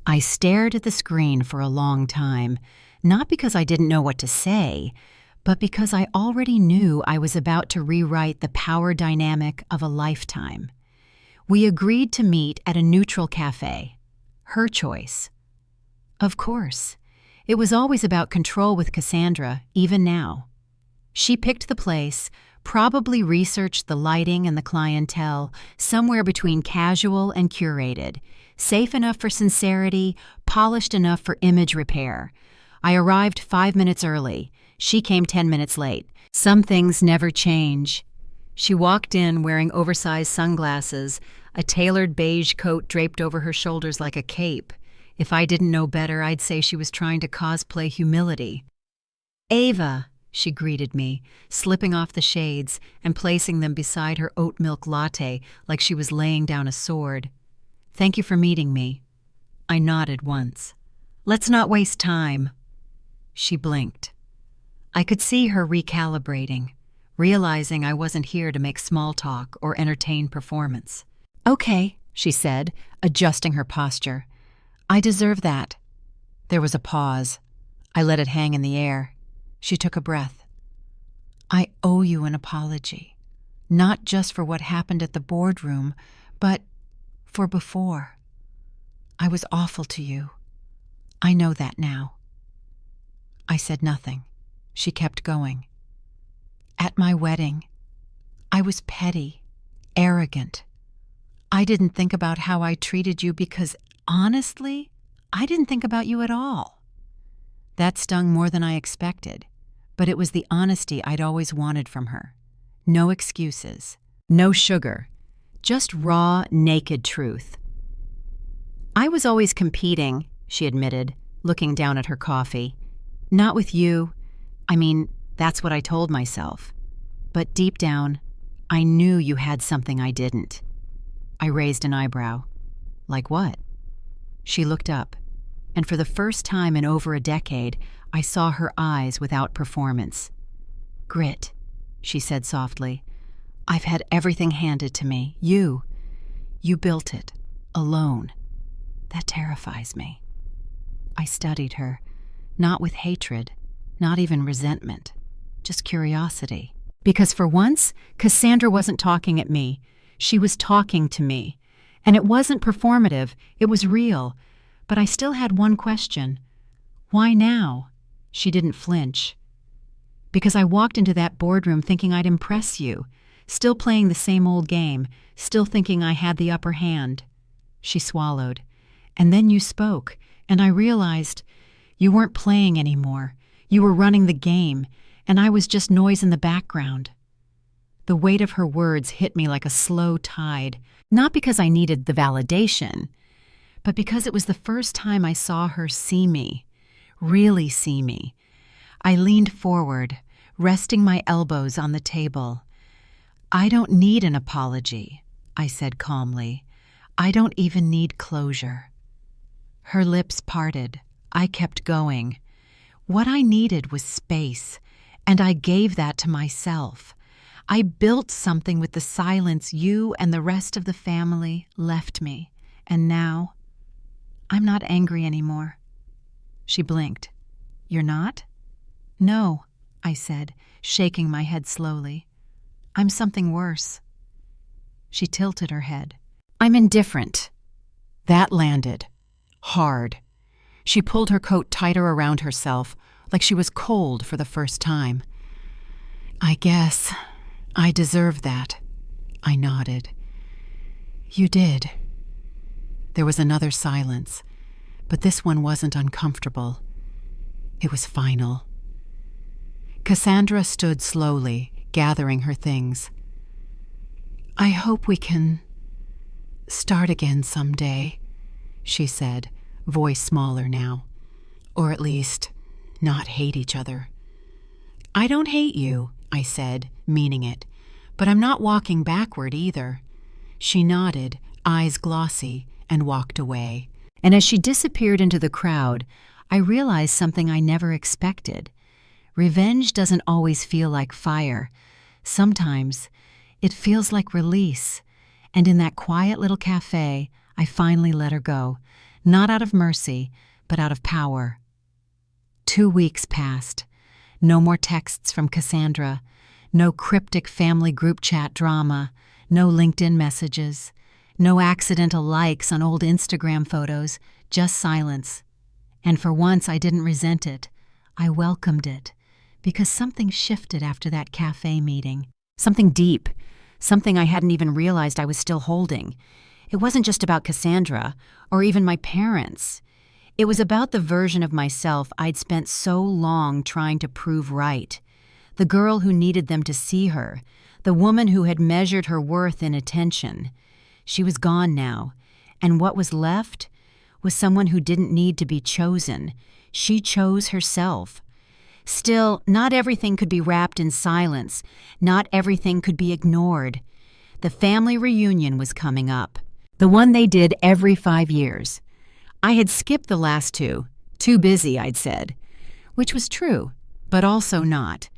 I stared at the screen for a long time, not because I didn't know what to say, but because I already knew I was about to rewrite the power dynamic of a lifetime. We agreed to meet at a neutral cafe. Her choice. Of course. It was always about control with Cassandra, even now. She picked the place, probably researched the lighting and the clientele, somewhere between casual and curated, safe enough for sincerity, polished enough for image repair. I arrived 5 minutes early. She came 10 minutes late. Some things never change. She walked in wearing oversized sunglasses, a tailored beige coat draped over her shoulders like a cape. If I didn't know better, I'd say she was trying to cosplay humility. "Ava," she greeted me, slipping off the shades and placing them beside her oat milk latte like she was laying down a sword. "Thank you for meeting me." I nodded once. "Let's not waste time." She blinked. I could see her recalibrating, realizing I wasn't here to make small talk or entertain performance. "Okay," she said, adjusting her posture. "I deserve that." There was a pause. I let it hang in the air. She took a breath. "I owe you an apology, not just for what happened at the boardroom, but for before. I was awful to you. I know that now." I said nothing. She kept going. "At my wedding, I was petty, arrogant. I didn't think about how I treated you because, honestly, I didn't think about you at all." That stung more than I expected, but it was the honesty I'd always wanted from her. No excuses, no sugar, just raw, naked truth. "I was always competing," she admitted, looking down at her coffee. "Not with you. I mean, that's what I told myself. But deep down, I knew you had something I didn't." I raised an eyebrow. "Like what?" She looked up, and for the first time in over a decade, I saw her eyes without performance. "Grit," she said softly. "I've had everything handed to me. You built it, alone. That terrifies me." I studied her, not with hatred, not even resentment, just curiosity. Because for once, Cassandra wasn't talking at me. She was talking to me. And it wasn't performative, it was real. But I still had one question. "Why now?" She didn't flinch. "Because I walked into that boardroom thinking I'd impress you, still playing the same old game, still thinking I had the upper hand." She swallowed. "And then you spoke, and I realized you weren't playing anymore. You were running the game, and I was just noise in the background." The weight of her words hit me like a slow tide, not because I needed the validation, but because it was the first time I saw her see me, really see me. I leaned forward, resting my elbows on the table. "I don't need an apology," I said calmly. "I don't even need closure." Her lips parted. I kept going. What I needed was space, and I gave that to myself. I built something with the silence you and the rest of the family left me, and now I'm not angry anymore. She blinked. "You're not?" "No," I said, shaking my head slowly. "I'm something worse." She tilted her head. "I'm indifferent." That landed. Hard. She pulled her coat tighter around herself, like she was cold for the first time. "I guess I deserve that." I nodded. "You did." There was another silence, but this one wasn't uncomfortable. It was final. Cassandra stood slowly, gathering her things. "I hope we can start again someday," she said, voice smaller now. "Or at least, not hate each other." "I don't hate you," I said, meaning it, "but I'm not walking backward either." She nodded, eyes glossy, and walked away. And as she disappeared into the crowd, I realized something I never expected. Revenge doesn't always feel like fire. Sometimes it feels like release, And in that quiet little cafe, I finally let her go, not out of mercy, but out of power. 2 weeks passed. No more texts from Cassandra, no cryptic family group chat drama, no LinkedIn messages, no accidental likes on old Instagram photos, just silence. And for once I didn't resent it. I welcomed it, because something shifted after that cafe meeting. Something deep, something I hadn't even realized I was still holding. It wasn't just about Cassandra, or even my parents. It was about the version of myself I'd spent so long trying to prove right. The girl who needed them to see her, the woman who had measured her worth in attention. She was gone now, and what was left was someone who didn't need to be chosen. She chose herself. Still, not everything could be wrapped in silence. Not everything could be ignored. The family reunion was coming up, the one they did every 5 years. I had skipped the last two. Too busy, I'd said. Which was true, but also not.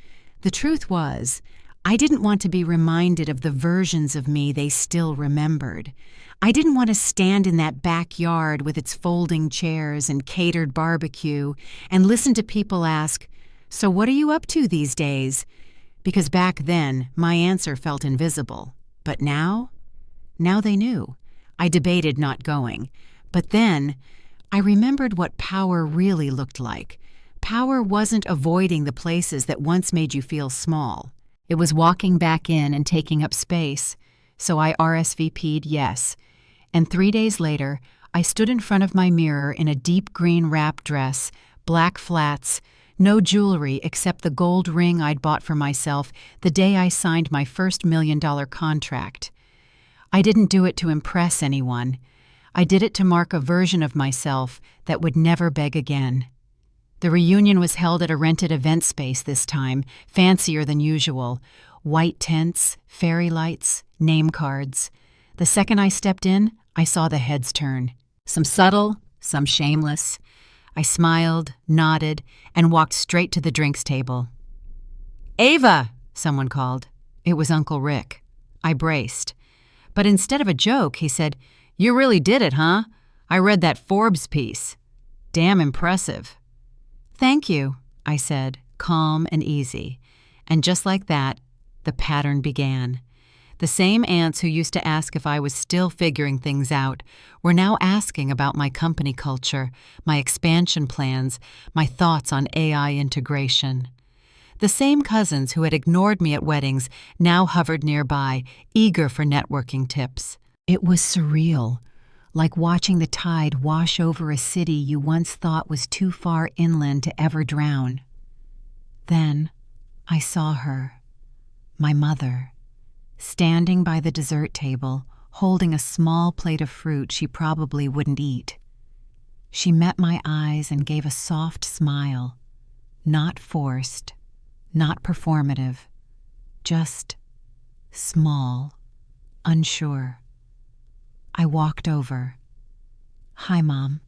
The truth was, I didn't want to be reminded of the versions of me they still remembered. I didn't want to stand in that backyard with its folding chairs and catered barbecue and listen to people ask, "So what are you up to these days?" Because back then, my answer felt invisible. But now? Now they knew. I debated not going. But then, I remembered what power really looked like. Power wasn't avoiding the places that once made you feel small. It was walking back in and taking up space. So I RSVP'd yes. And 3 days later, I stood in front of my mirror in a deep green wrap dress, black flats, no jewelry except the gold ring I'd bought for myself the day I signed my first $1 million contract. I didn't do it to impress anyone. I did it to mark a version of myself that would never beg again. The reunion was held at a rented event space this time, fancier than usual. White tents, fairy lights, name cards. The second I stepped in, I saw the heads turn. Some subtle, some shameless. I smiled, nodded, and walked straight to the drinks table. "Ava!" someone called. It was Uncle Rick. I braced. But instead of a joke, he said, "You really did it, huh? I read that Forbes piece. Damn impressive." "Thank you," I said, calm and easy. And just like that, the pattern began. The same aunts who used to ask if I was still figuring things out were now asking about my company culture, my expansion plans, my thoughts on AI integration. The same cousins who had ignored me at weddings now hovered nearby, eager for networking tips. It was surreal, like watching the tide wash over a city you once thought was too far inland to ever drown. Then I saw her, my mother, standing by the dessert table, holding a small plate of fruit she probably wouldn't eat. She met my eyes and gave a soft smile, not forced, not performative, just small, unsure. I walked over. "Hi, Mom."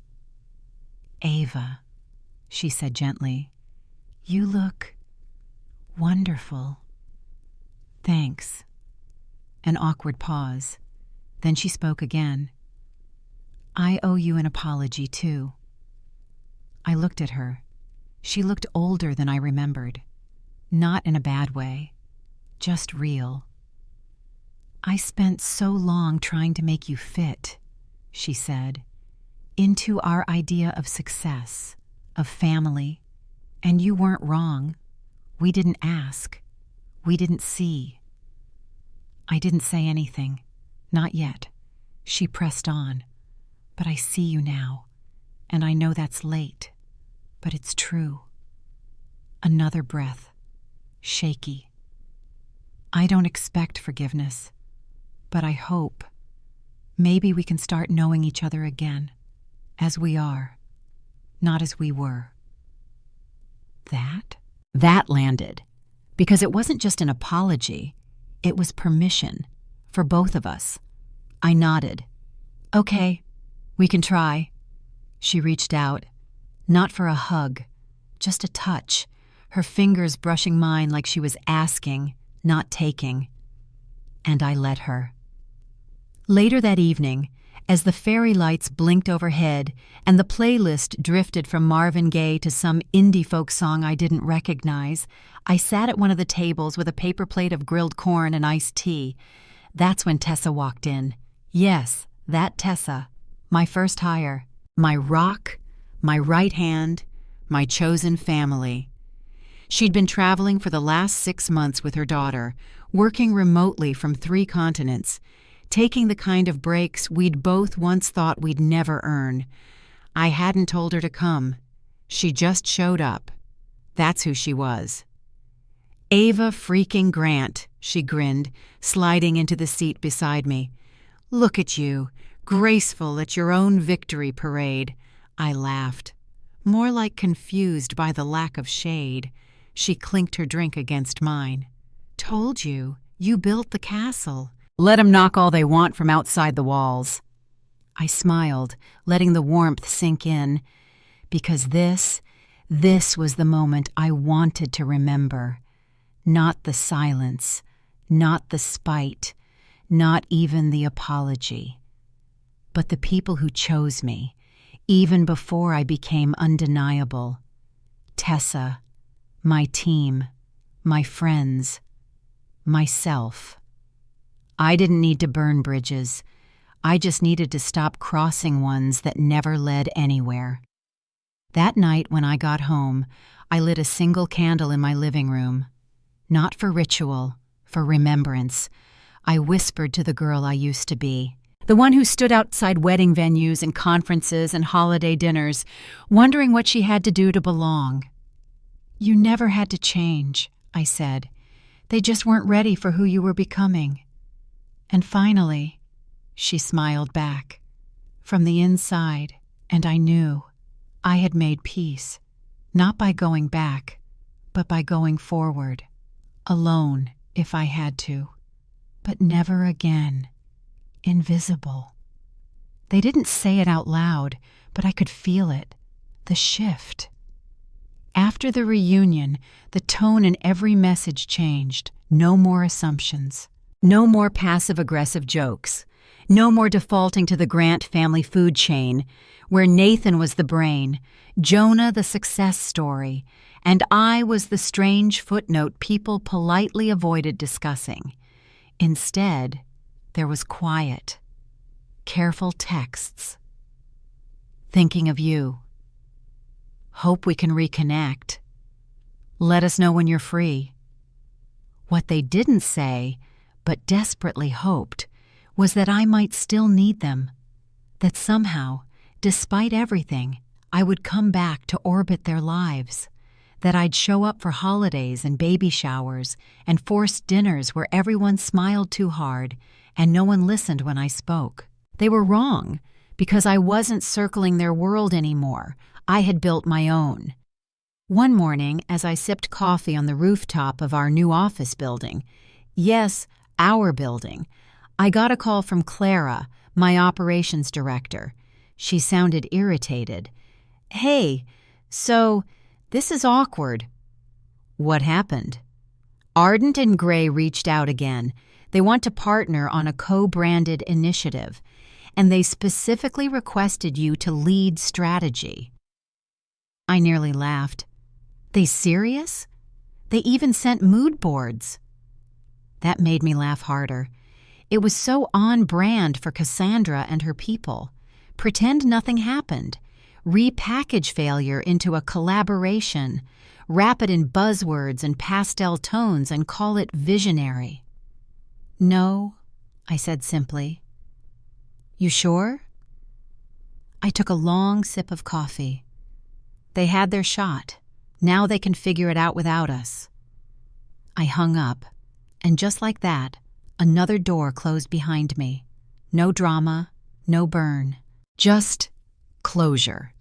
"Ava," she said gently. "You look wonderful." "Thanks." An awkward pause. Then she spoke again. "I owe you an apology, too." I looked at her. She looked older than I remembered. Not in a bad way, just real. "I spent so long trying to make you fit," she said, "into our idea of success, of family. And you weren't wrong. We didn't ask. We didn't see." I didn't say anything. Not yet. She pressed on. "But I see you now. And I know that's late. But it's true." Another breath. Shaky. "I don't expect forgiveness. But I hope. Maybe we can start knowing each other again. As we are. Not as we were." That landed. Because it wasn't just an apology. It was permission. For both of us. I nodded. "Okay. We can try." She reached out. Not for a hug. Just a touch. Her fingers brushing mine like she was asking, not taking. And I let her. Later that evening, as the fairy lights blinked overhead and the playlist drifted from Marvin Gaye to some indie folk song I didn't recognize, I sat at one of the tables with a paper plate of grilled corn and iced tea. That's when Tessa walked in. Yes, that Tessa. My first hire. My rock, my right hand, my chosen family. She'd been traveling for the last 6 months with her daughter, working remotely from 3 continents, taking the kind of breaks we'd both once thought we'd never earn. I hadn't told her to come. She just showed up. That's who she was. Ava freaking Grant, she grinned, sliding into the seat beside me. Look at you, graceful at your own victory parade. I laughed, more like confused by the lack of shade. She clinked her drink against mine. Told you, you built the castle. Let 'em knock all they want from outside the walls. I smiled, letting the warmth sink in, because this was the moment I wanted to remember. Not the silence, not the spite, not even the apology, but the people who chose me, even before I became undeniable. Tessa, my team, my friends, myself. I didn't need to burn bridges. I just needed to stop crossing ones that never led anywhere. That night when I got home, I lit a single candle in my living room. Not for ritual, for remembrance. I whispered to the girl I used to be, the one who stood outside wedding venues and conferences and holiday dinners, wondering what she had to do to belong. You never had to change, I said. They just weren't ready for who you were becoming. And finally, she smiled back, from the inside, and I knew I had made peace, not by going back, but by going forward, alone if I had to, but never again, invisible. They didn't say it out loud, but I could feel it, the shift. After the reunion, the tone in every message changed. No more assumptions. No more passive-aggressive jokes. No more defaulting to the Grant family food chain, where Nathan was the brain, Jonah the success story, and I was the strange footnote people politely avoided discussing. Instead, there was quiet, careful texts. Thinking of you. Hope we can reconnect. Let us know when you're free. What they didn't say, but desperately hoped, was that I might still need them, that somehow, despite everything, I would come back to orbit their lives, that I'd show up for holidays and baby showers and forced dinners where everyone smiled too hard and no one listened when I spoke. They were wrong, because I wasn't circling their world anymore. I had built my own. One morning, as I sipped coffee on the rooftop of our new office building, yes, our building, I got a call from Clara, my operations director. She sounded irritated. Hey, so, this is awkward. What happened? Ardent and Gray reached out again. They want to partner on a co-branded initiative, and they specifically requested you to lead strategy. I nearly laughed. They serious? They even sent mood boards. That made me laugh harder. It was so on brand for Cassandra and her people. Pretend nothing happened. Repackage failure into a collaboration. Wrap it in buzzwords and pastel tones and call it visionary. No, I said simply. You sure? I took a long sip of coffee. They had their shot. Now they can figure it out without us. I hung up, and just like that, another door closed behind me. No drama, no burn, just closure.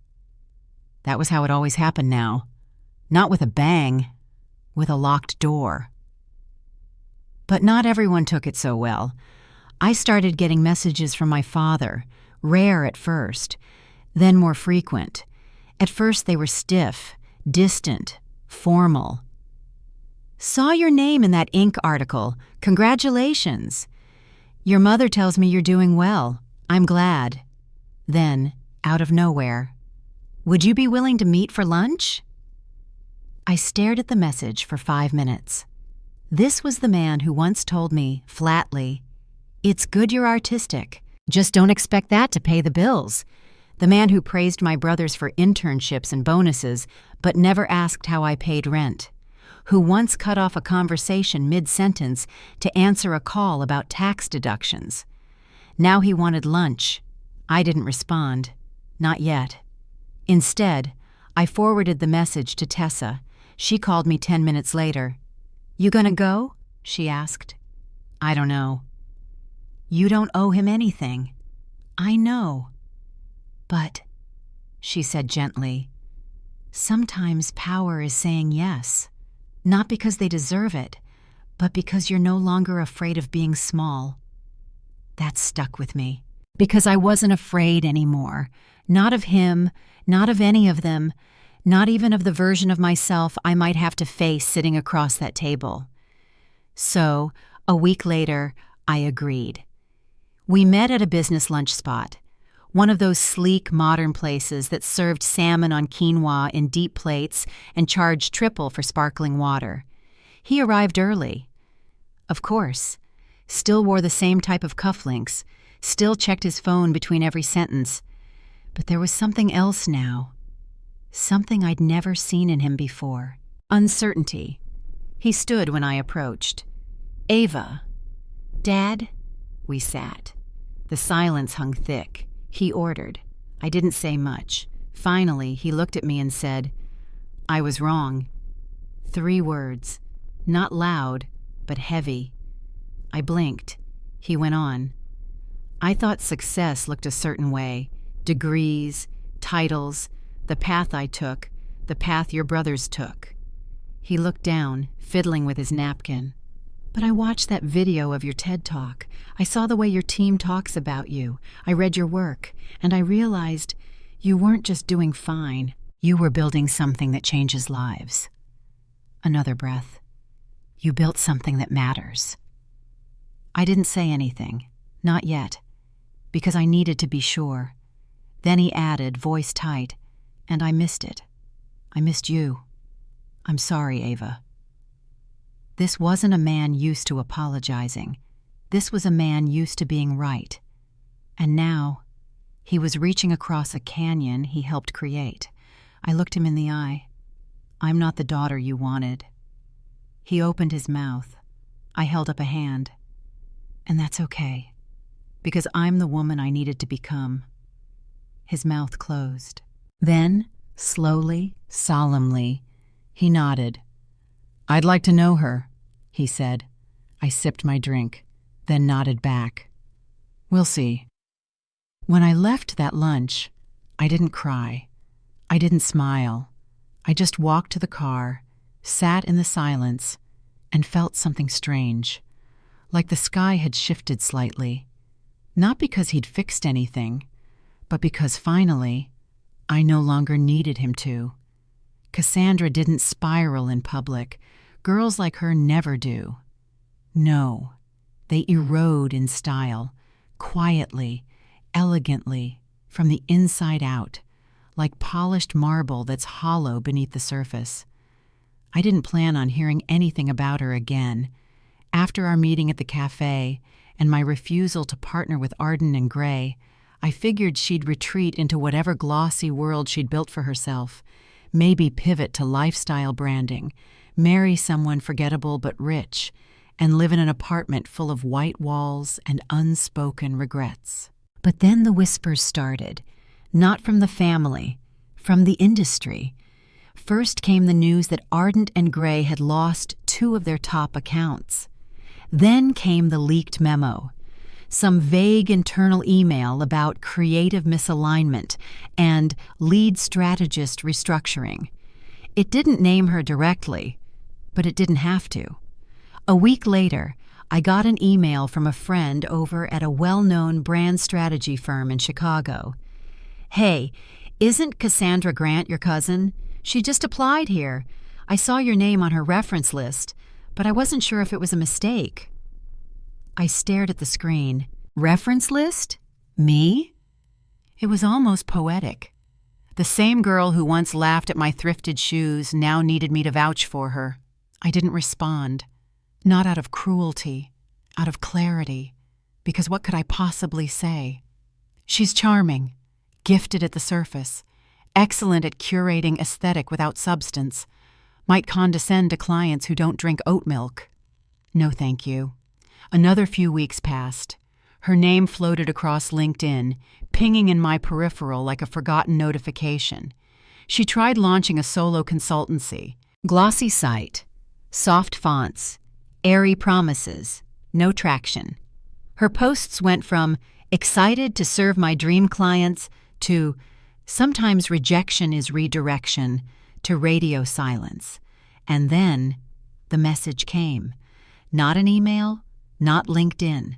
That was how it always happened now. Not with a bang, with a locked door. But not everyone took it so well. I started getting messages from my father, rare at first, then more frequent. At first they were stiff, distant, formal. Saw your name in that Inc. article. Congratulations. Your mother tells me you're doing well. I'm glad. Then, out of nowhere, would you be willing to meet for lunch? I stared at the message for 5 minutes. This was the man who once told me, flatly, "It's good you're artistic. Just don't expect that to pay the bills." The man who praised my brothers for internships and bonuses, but never asked how I paid rent. Who once cut off a conversation mid-sentence to answer a call about tax deductions. Now he wanted lunch. I didn't respond. Not yet. Instead, I forwarded the message to Tessa. She called me 10 minutes later. "You gonna go?" she asked. "I don't know." "You don't owe him anything." "I know." "But," she said gently, "sometimes power is saying yes, not because they deserve it, but because you're no longer afraid of being small." That stuck with me, because I wasn't afraid anymore. Not of him, not of any of them, not even of the version of myself I might have to face sitting across that table. So, a week later, I agreed. We met at a business lunch spot, one of those sleek, modern places that served salmon on quinoa in deep plates and charged triple for sparkling water. He arrived early. Of course. Still wore the same type of cufflinks, still checked his phone between every sentence. But there was something else now. Something I'd never seen in him before. Uncertainty. He stood when I approached. "Ava." "Dad?" We sat. The silence hung thick. He ordered. I didn't say much. Finally, he looked at me and said, "I was wrong." 3 words. Not loud, but heavy. I blinked. He went on. "I thought success looked a certain way. Degrees, titles, the path I took, the path your brothers took." He looked down, fiddling with his napkin. "But I watched that video of your TED Talk. I saw the way your team talks about you. I read your work, and I realized you weren't just doing fine. You were building something that changes lives." Another breath. "You built something that matters." I didn't say anything. Not yet. Because I needed to be sure. Then he added, voice tight, "And I missed it. I missed you. I'm sorry, Ava." This wasn't a man used to apologizing. This was a man used to being right. And now, he was reaching across a canyon he helped create. I looked him in the eye. "I'm not the daughter you wanted." He opened his mouth. I held up a hand. "And that's okay, because I'm the woman I needed to become." His mouth closed. Then, slowly, solemnly, he nodded. "I'd like to know her," he said. I sipped my drink, then nodded back. "We'll see." When I left that lunch, I didn't cry. I didn't smile. I just walked to the car, sat in the silence, and felt something strange, like the sky had shifted slightly. Not because he'd fixed anything, but because finally, I no longer needed him to. Cassandra didn't spiral in public. Girls like her never do. No, they erode in style, quietly, elegantly, from the inside out, like polished marble that's hollow beneath the surface. I didn't plan on hearing anything about her again. After our meeting at the cafe and my refusal to partner with Arden and Gray, I figured she'd retreat into whatever glossy world she'd built for herself, maybe pivot to lifestyle branding, marry someone forgettable but rich, and live in an apartment full of white walls and unspoken regrets. But then the whispers started, not from the family, from the industry. First came the news that Ardent and Gray had lost 2 of their top accounts. Then came the leaked memo, some vague internal email about creative misalignment and lead strategist restructuring. It didn't name her directly, but it didn't have to. A week later, I got an email from a friend over at a well-known brand strategy firm in Chicago. "Hey, isn't Cassandra Grant your cousin? She just applied here. I saw your name on her reference list, but I wasn't sure if it was a mistake." I stared at the screen. Reference list? Me? It was almost poetic. The same girl who once laughed at my thrifted shoes now needed me to vouch for her. I didn't respond. Not out of cruelty, out of clarity, because what could I possibly say? She's charming, gifted at the surface, excellent at curating aesthetic without substance, might condescend to clients who don't drink oat milk. No thank you. Another few weeks passed. Her name floated across LinkedIn, pinging in my peripheral like a forgotten notification. She tried launching a solo consultancy. Glossy site, soft fonts, airy promises, no traction. Her posts went from excited to serve my dream clients to sometimes rejection is redirection to radio silence. And then the message came. Not an email, not LinkedIn.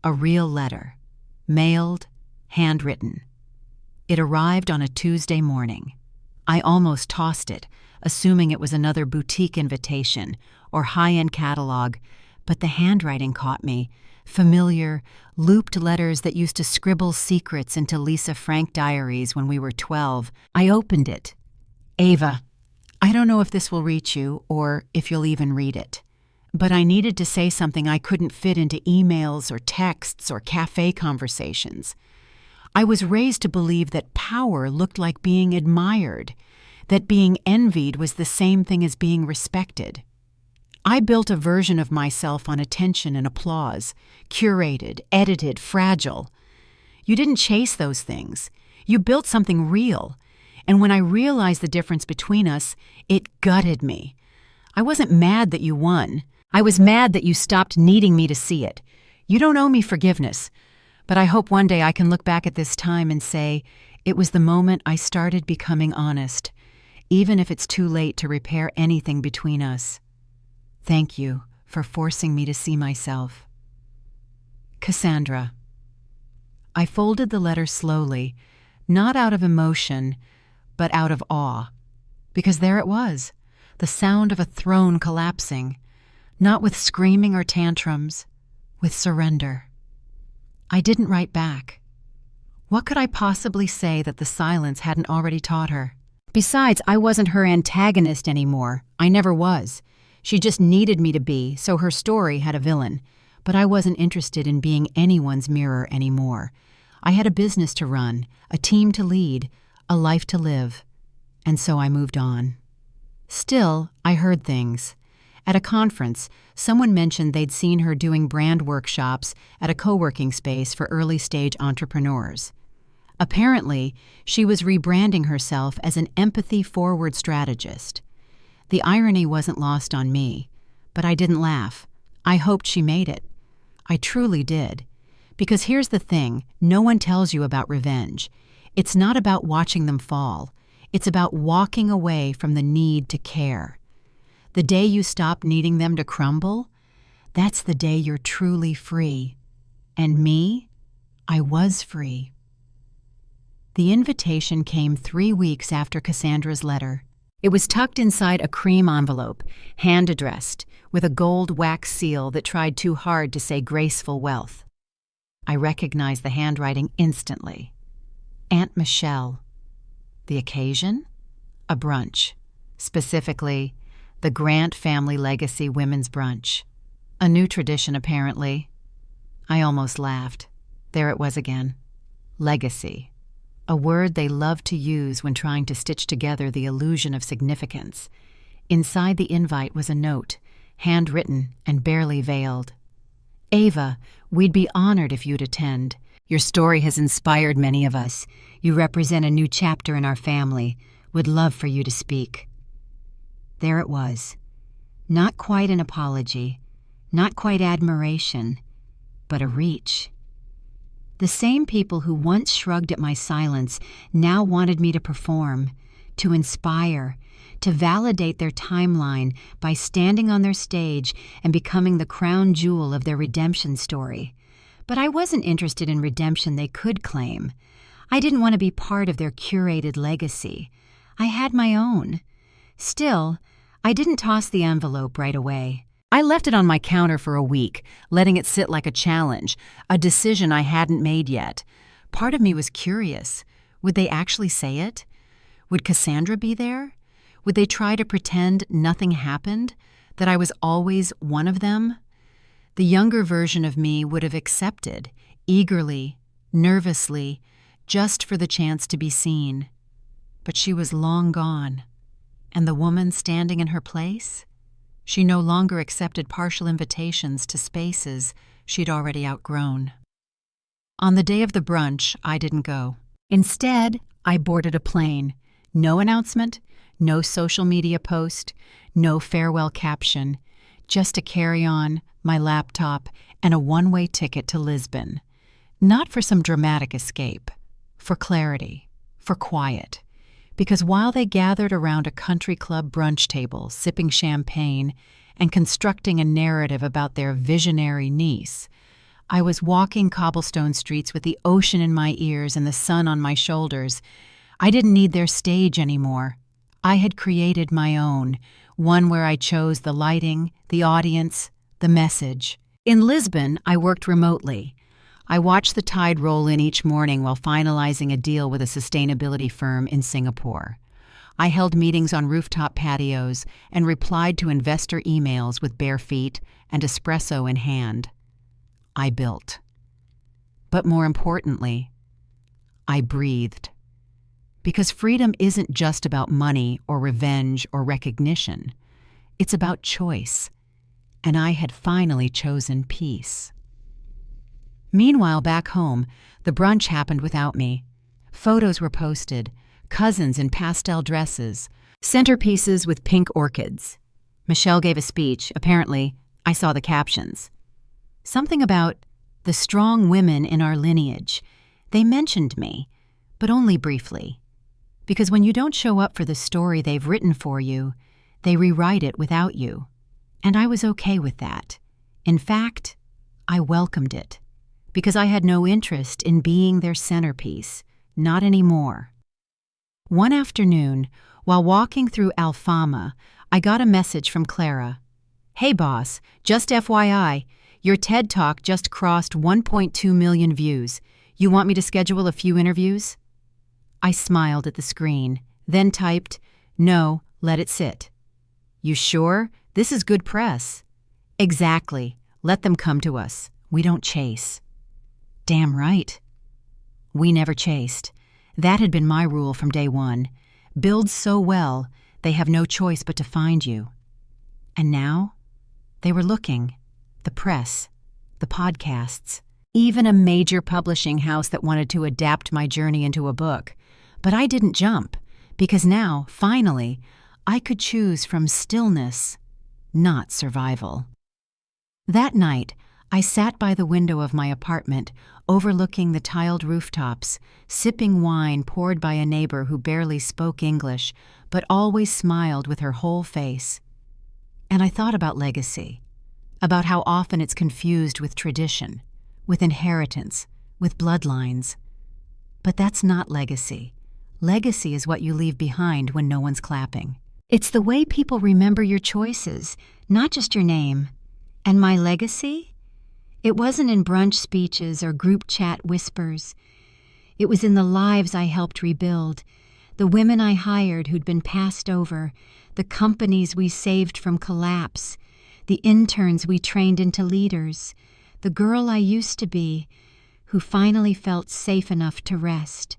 A real letter, mailed, handwritten. It arrived on a Tuesday morning. I almost tossed it, assuming it was another boutique invitation or high-end catalog, but the handwriting caught me. Familiar, looped letters that used to scribble secrets into Lisa Frank diaries when we were 12. I opened it. Ava, I don't know if this will reach you or if you'll even read it. But I needed to say something I couldn't fit into emails or texts or cafe conversations. I was raised to believe that power looked like being admired, that being envied was the same thing as being respected. I built a version of myself on attention and applause, curated, edited, fragile. You didn't chase those things. You built something real. And when I realized the difference between us, it gutted me. I wasn't mad that you won. I was mad that you stopped needing me to see it. You don't owe me forgiveness, but I hope one day I can look back at this time and say, it was the moment I started becoming honest, even if it's too late to repair anything between us. Thank you for forcing me to see myself. Cassandra. I folded the letter slowly, not out of emotion, but out of awe, because there it was, the sound of a throne collapsing. Not with screaming or tantrums, with surrender. I didn't write back. What could I possibly say that the silence hadn't already taught her? Besides, I wasn't her antagonist anymore. I never was. She just needed me to be, so her story had a villain. But I wasn't interested in being anyone's mirror anymore. I had a business to run, a team to lead, a life to live. And so I moved on. Still, I heard things. At a conference, someone mentioned they'd seen her doing brand workshops at a co-working space for early-stage entrepreneurs. Apparently, she was rebranding herself as an empathy-forward strategist. The irony wasn't lost on me, but I didn't laugh. I hoped she made it. I truly did. Because here's the thing, no one tells you about revenge. It's not about watching them fall. It's about walking away from the need to care. The day you stop needing them to crumble, that's the day you're truly free. And me, I was free. The invitation came 3 weeks after Cassandra's letter. It was tucked inside a cream envelope, hand-addressed, with a gold wax seal that tried too hard to say graceful wealth. I recognized the handwriting instantly. Aunt Michelle. The occasion? A brunch. Specifically, the Grant Family Legacy Women's Brunch. A new tradition, apparently. I almost laughed. There it was again. Legacy. A word they love to use when trying to stitch together the illusion of significance. Inside the invite was a note, handwritten and barely veiled. Ava, we'd be honored if you'd attend. Your story has inspired many of us. You represent a new chapter in our family. Would love for you to speak. There it was. Not quite an apology, not quite admiration, but a reach. The same people who once shrugged at my silence now wanted me to perform, to inspire, to validate their timeline by standing on their stage and becoming the crown jewel of their redemption story. But I wasn't interested in redemption they could claim. I didn't want to be part of their curated legacy. I had my own. Still, I didn't toss the envelope right away. I left it on my counter for a week, letting it sit like a challenge, a decision I hadn't made yet. Part of me was curious. Would they actually say it? Would Cassandra be there? Would they try to pretend nothing happened, that I was always one of them? The younger version of me would have accepted, eagerly, nervously, just for the chance to be seen. But she was long gone. And the woman standing in her place? She no longer accepted partial invitations to spaces she'd already outgrown. On the day of the brunch, I didn't go. Instead, I boarded a plane. No announcement, no social media post, no farewell caption, just a carry-on, my laptop, and a one-way ticket to Lisbon. Not for some dramatic escape, for clarity, for quiet. Because while they gathered around a country club brunch table, sipping champagne and constructing a narrative about their visionary niece, I was walking cobblestone streets with the ocean in my ears and the sun on my shoulders. I didn't need their stage anymore. I had created my own, one where I chose the lighting, the audience, the message. In Lisbon, I worked remotely. I watched the tide roll in each morning while finalizing a deal with a sustainability firm in Singapore. I held meetings on rooftop patios and replied to investor emails with bare feet and espresso in hand. I built. But more importantly, I breathed. Because freedom isn't just about money or revenge or recognition. It's about choice. And I had finally chosen peace. Meanwhile, back home, the brunch happened without me. Photos were posted, cousins in pastel dresses, centerpieces with pink orchids. Michelle gave a speech. Apparently, I saw the captions. Something about the strong women in our lineage. They mentioned me, but only briefly. Because when you don't show up for the story they've written for you, they rewrite it without you. And I was okay with that. In fact, I welcomed it. Because I had no interest in being their centerpiece, not anymore. One afternoon, while walking through Alfama, I got a message from Clara. "Hey boss, just FYI, your TED Talk just crossed 1.2 million views. You want me to schedule a few interviews?" I smiled at the screen, then typed, "No, let it sit." "You sure? This is good press." "Exactly. Let them come to us. We don't chase." Damn right. We never chased. That had been my rule from day one. Build so well, they have no choice but to find you. And now, they were looking. The press, the podcasts, even a major publishing house that wanted to adapt my journey into a book. But I didn't jump, because now, finally, I could choose from stillness, not survival. That night, I sat by the window of my apartment, overlooking the tiled rooftops, sipping wine poured by a neighbor who barely spoke English, but always smiled with her whole face. And I thought about legacy, about how often it's confused with tradition, with inheritance, with bloodlines. But that's not legacy. Legacy is what you leave behind when no one's clapping. It's the way people remember your choices, not just your name. And my legacy? It wasn't in brunch speeches or group chat whispers. It was in the lives I helped rebuild, the women I hired who'd been passed over, the companies we saved from collapse, the interns we trained into leaders, the girl I used to be, who finally felt safe enough to rest.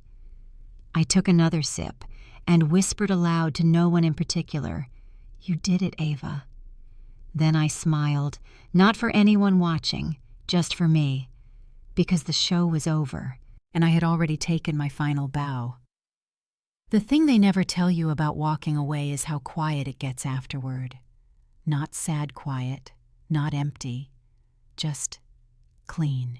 I took another sip and whispered aloud to no one in particular, "You did it, Ava." Then I smiled, not for anyone watching, just for me, because the show was over, and I had already taken my final bow. The thing they never tell you about walking away is how quiet it gets afterward. Not sad quiet, not empty, just clean.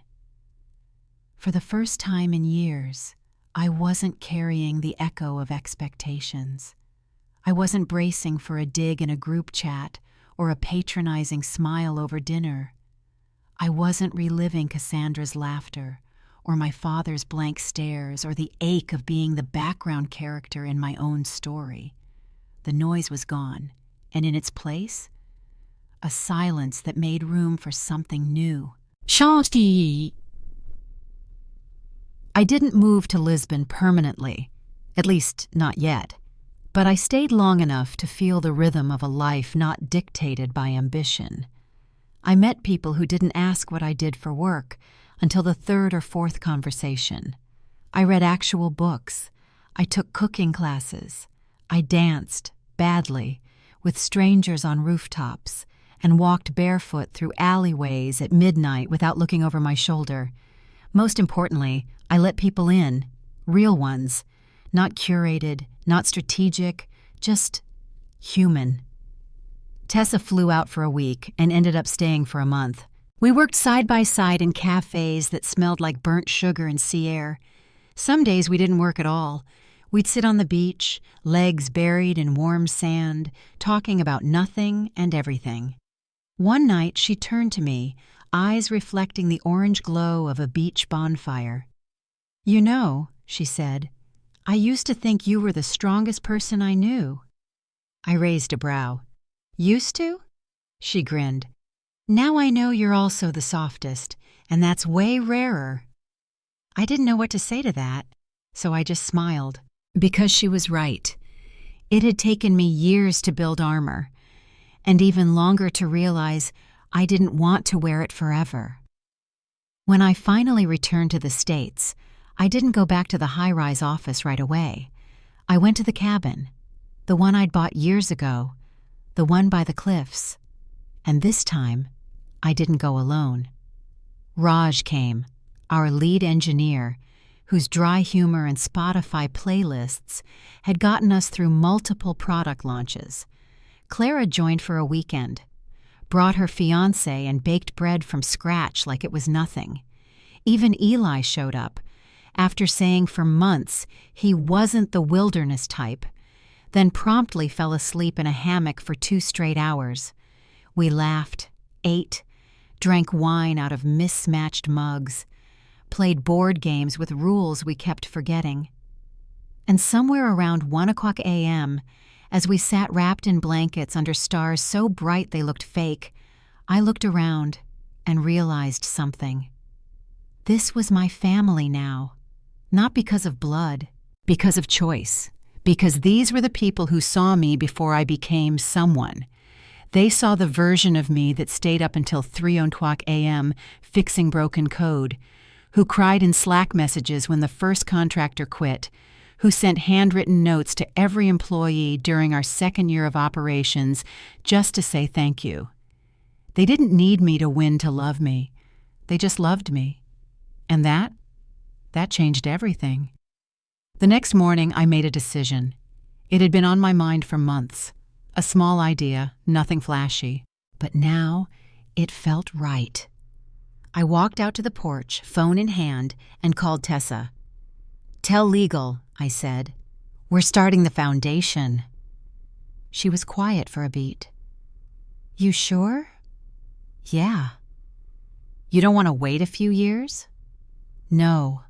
For the first time in years, I wasn't carrying the echo of expectations. I wasn't bracing for a dig in a group chat or a patronizing smile over dinner. I wasn't reliving Cassandra's laughter, or my father's blank stares, or the ache of being the background character in my own story. The noise was gone, and in its place, a silence that made room for something new. Shanti. I didn't move to Lisbon permanently, at least not yet, but I stayed long enough to feel the rhythm of a life not dictated by ambition. I met people who didn't ask what I did for work until the third or fourth conversation. I read actual books. I took cooking classes. I danced, badly, with strangers on rooftops, and walked barefoot through alleyways at midnight without looking over my shoulder. Most importantly, I let people in, real ones, not curated, not strategic, just human. Tessa flew out for a week and ended up staying for a month. We worked side by side in cafes that smelled like burnt sugar and sea air. Some days we didn't work at all. We'd sit on the beach, legs buried in warm sand, talking about nothing and everything. One night she turned to me, eyes reflecting the orange glow of a beach bonfire. "You know," she said, "I used to think you were the strongest person I knew." I raised a brow. "Used to?" She grinned. "Now I know you're also the softest, and that's way rarer." I didn't know what to say to that, so I just smiled. Because she was right. It had taken me years to build armor, and even longer to realize I didn't want to wear it forever. When I finally returned to the States, I didn't go back to the high-rise office right away. I went to the cabin, the one I'd bought years ago, the one by the cliffs. And this time, I didn't go alone. Raj came, our lead engineer, whose dry humor and Spotify playlists had gotten us through multiple product launches. Clara joined for a weekend, brought her fiancé and baked bread from scratch like it was nothing. Even Eli showed up, after saying for months he wasn't the wilderness type, then promptly fell asleep in a hammock for 2 straight hours. We laughed, ate, drank wine out of mismatched mugs, played board games with rules we kept forgetting. And somewhere around 1:00 a.m., as we sat wrapped in blankets under stars so bright they looked fake, I looked around and realized something. This was my family now, not because of blood, because of choice, because these were the people who saw me before I became someone. They saw the version of me that stayed up until 3:00 a.m. fixing broken code, who cried in Slack messages when the first contractor quit, who sent handwritten notes to every employee during our 2nd year of operations just to say thank you. They didn't need me to win to love me. They just loved me. And that changed everything. The next morning, I made a decision. It had been on my mind for months. A small idea, nothing flashy. But now, it felt right. I walked out to the porch, phone in hand, and called Tessa. "Tell legal," I said. "We're starting the foundation." She was quiet for a beat. "You sure?" "Yeah." "You don't want to wait a few years?" "No."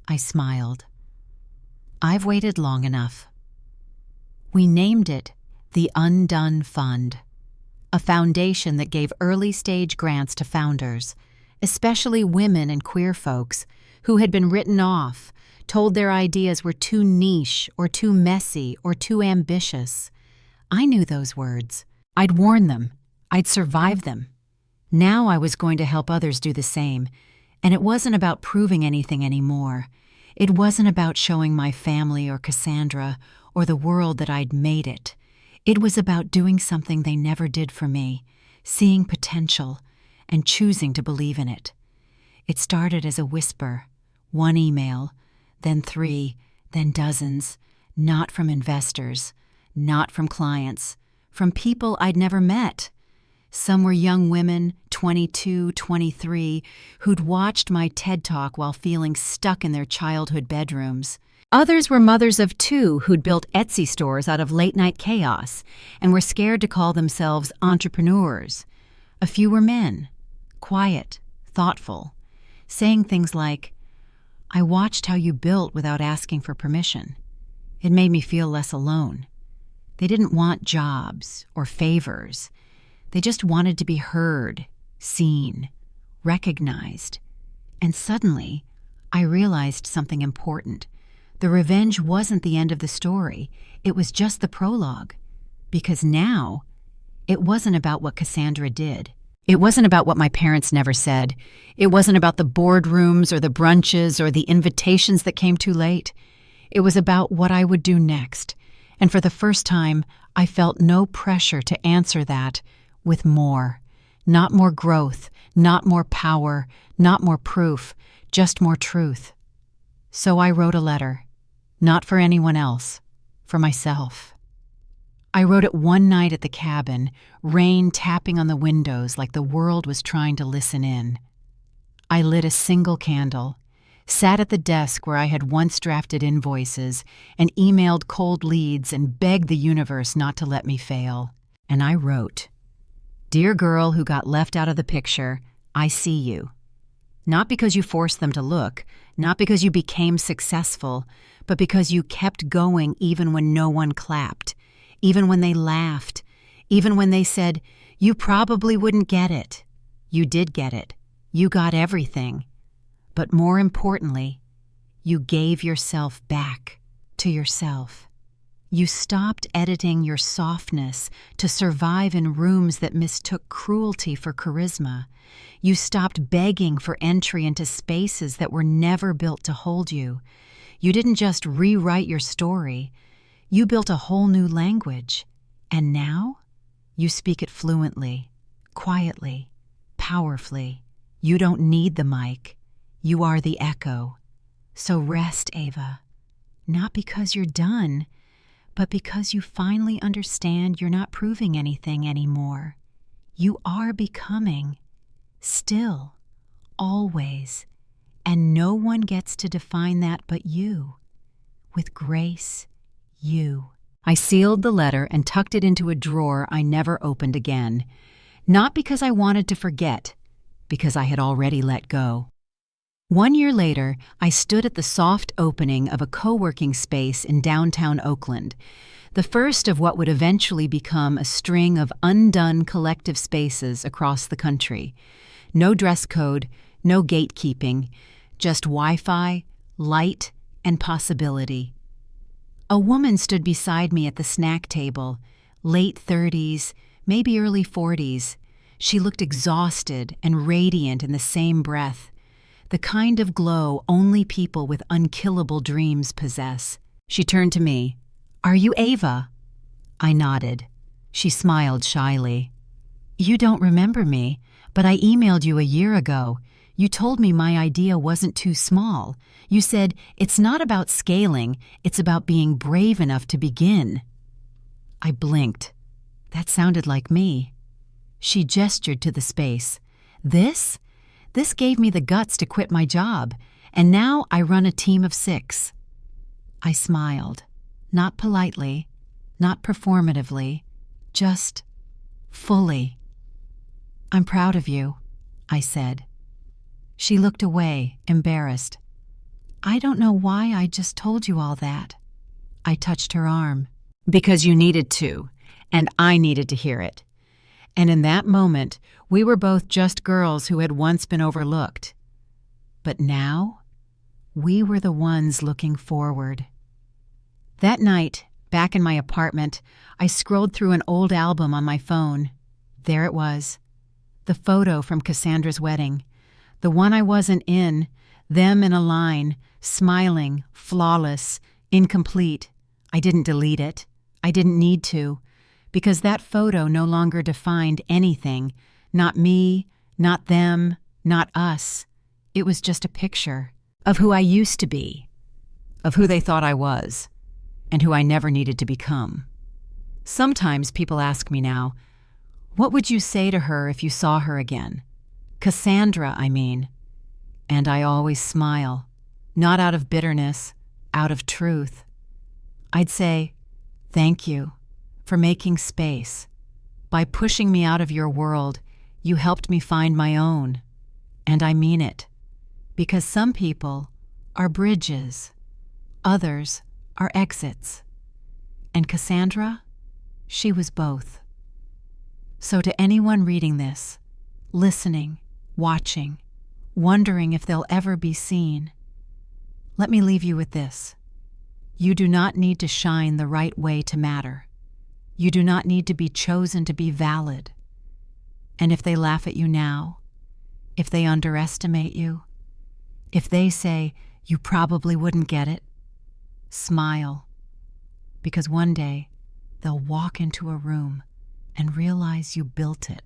I smiled. "I've waited long enough." We named it the Undone Fund, a foundation that gave early-stage grants to founders, especially women and queer folks who had been written off, told their ideas were too niche or too messy or too ambitious. I knew those words. I'd worn them. I'd survived them. Now I was going to help others do the same, and it wasn't about proving anything anymore. It wasn't about showing my family or Cassandra or the world that I'd made it. It was about doing something they never did for me, seeing potential, and choosing to believe in it. It started as a whisper, 1 email, then 3, then dozens, not from investors, not from clients, from people I'd never met. Some were young women, 22, 23, who'd watched my TED Talk while feeling stuck in their childhood bedrooms. Others were mothers of 2 who'd built Etsy stores out of late-night chaos and were scared to call themselves entrepreneurs. A few were men, quiet, thoughtful, saying things like, "I watched how you built without asking for permission. It made me feel less alone." They didn't want jobs or favors. They just wanted to be heard, seen, recognized. And suddenly, I realized something important. The revenge wasn't the end of the story. It was just the prologue. Because now, it wasn't about what Cassandra did. It wasn't about what my parents never said. It wasn't about the boardrooms or the brunches or the invitations that came too late. It was about what I would do next. And for the first time, I felt no pressure to answer that with more. Not more growth, not more power, not more proof, just more truth. So I wrote a letter. Not for anyone else, for myself. I wrote it one night at the cabin, rain tapping on the windows like the world was trying to listen in. I lit a single candle, sat at the desk where I had once drafted invoices and emailed cold leads and begged the universe not to let me fail. And I wrote, "Dear girl who got left out of the picture, I see you. Not because you forced them to look, not because you became successful, but because you kept going even when no one clapped. Even when they laughed, even when they said, 'You probably wouldn't get it.' You did get it. You got everything. But more importantly, you gave yourself back to yourself. You stopped editing your softness to survive in rooms that mistook cruelty for charisma. You stopped begging for entry into spaces that were never built to hold you. You didn't just rewrite your story. You built a whole new language, and now you speak it fluently, quietly, powerfully. You don't need the mic. You are the echo. So rest, Ava, not because you're done, but because you finally understand you're not proving anything anymore. You are becoming, still, always, and no one gets to define that but you. With grace, you." I sealed the letter and tucked it into a drawer I never opened again. Not because I wanted to forget, because I had already let go. 1 year later, I stood at the soft opening of a co-working space in downtown Oakland, the first of what would eventually become a string of undone collective spaces across the country. No dress code, no gatekeeping, just Wi-Fi, light, and possibility. A woman stood beside me at the snack table, late 30s, maybe early 40s. She looked exhausted and radiant in the same breath, the kind of glow only people with unkillable dreams possess. She turned to me. "Are you Ava?" I nodded. She smiled shyly. "You don't remember me, but I emailed you a year ago. You told me my idea wasn't too small. You said, it's not about scaling, it's about being brave enough to begin." I blinked. That sounded like me. She gestured to the space. This gave me the guts to quit my job, and now I run a team of 6. I smiled, not politely, not performatively, just fully. "I'm proud of you," I said. She looked away, embarrassed. "I don't know why I just told you all that." I touched her arm. "Because you needed to, and I needed to hear it." And in that moment, we were both just girls who had once been overlooked. But now, we were the ones looking forward. That night, back in my apartment, I scrolled through an old album on my phone. There it was. The photo from Cassandra's wedding. The one I wasn't in, them in a line, smiling, flawless, incomplete. I didn't delete it. I didn't need to, because that photo no longer defined anything. Not me, not them, not us. It was just a picture of who I used to be, of who they thought I was, and who I never needed to become. Sometimes people ask me now, what would you say to her if you saw her again? Cassandra, I mean. And I always smile, not out of bitterness, out of truth. I'd say, thank you for making space. By pushing me out of your world, you helped me find my own. And I mean it, because some people are bridges, others are exits. And Cassandra, she was both. So to anyone reading this, listening, watching, wondering if they'll ever be seen, let me leave you with this. You do not need to shine the right way to matter. You do not need to be chosen to be valid. And if they laugh at you now, if they underestimate you, if they say you probably wouldn't get it, smile, because one day they'll walk into a room and realize you built it.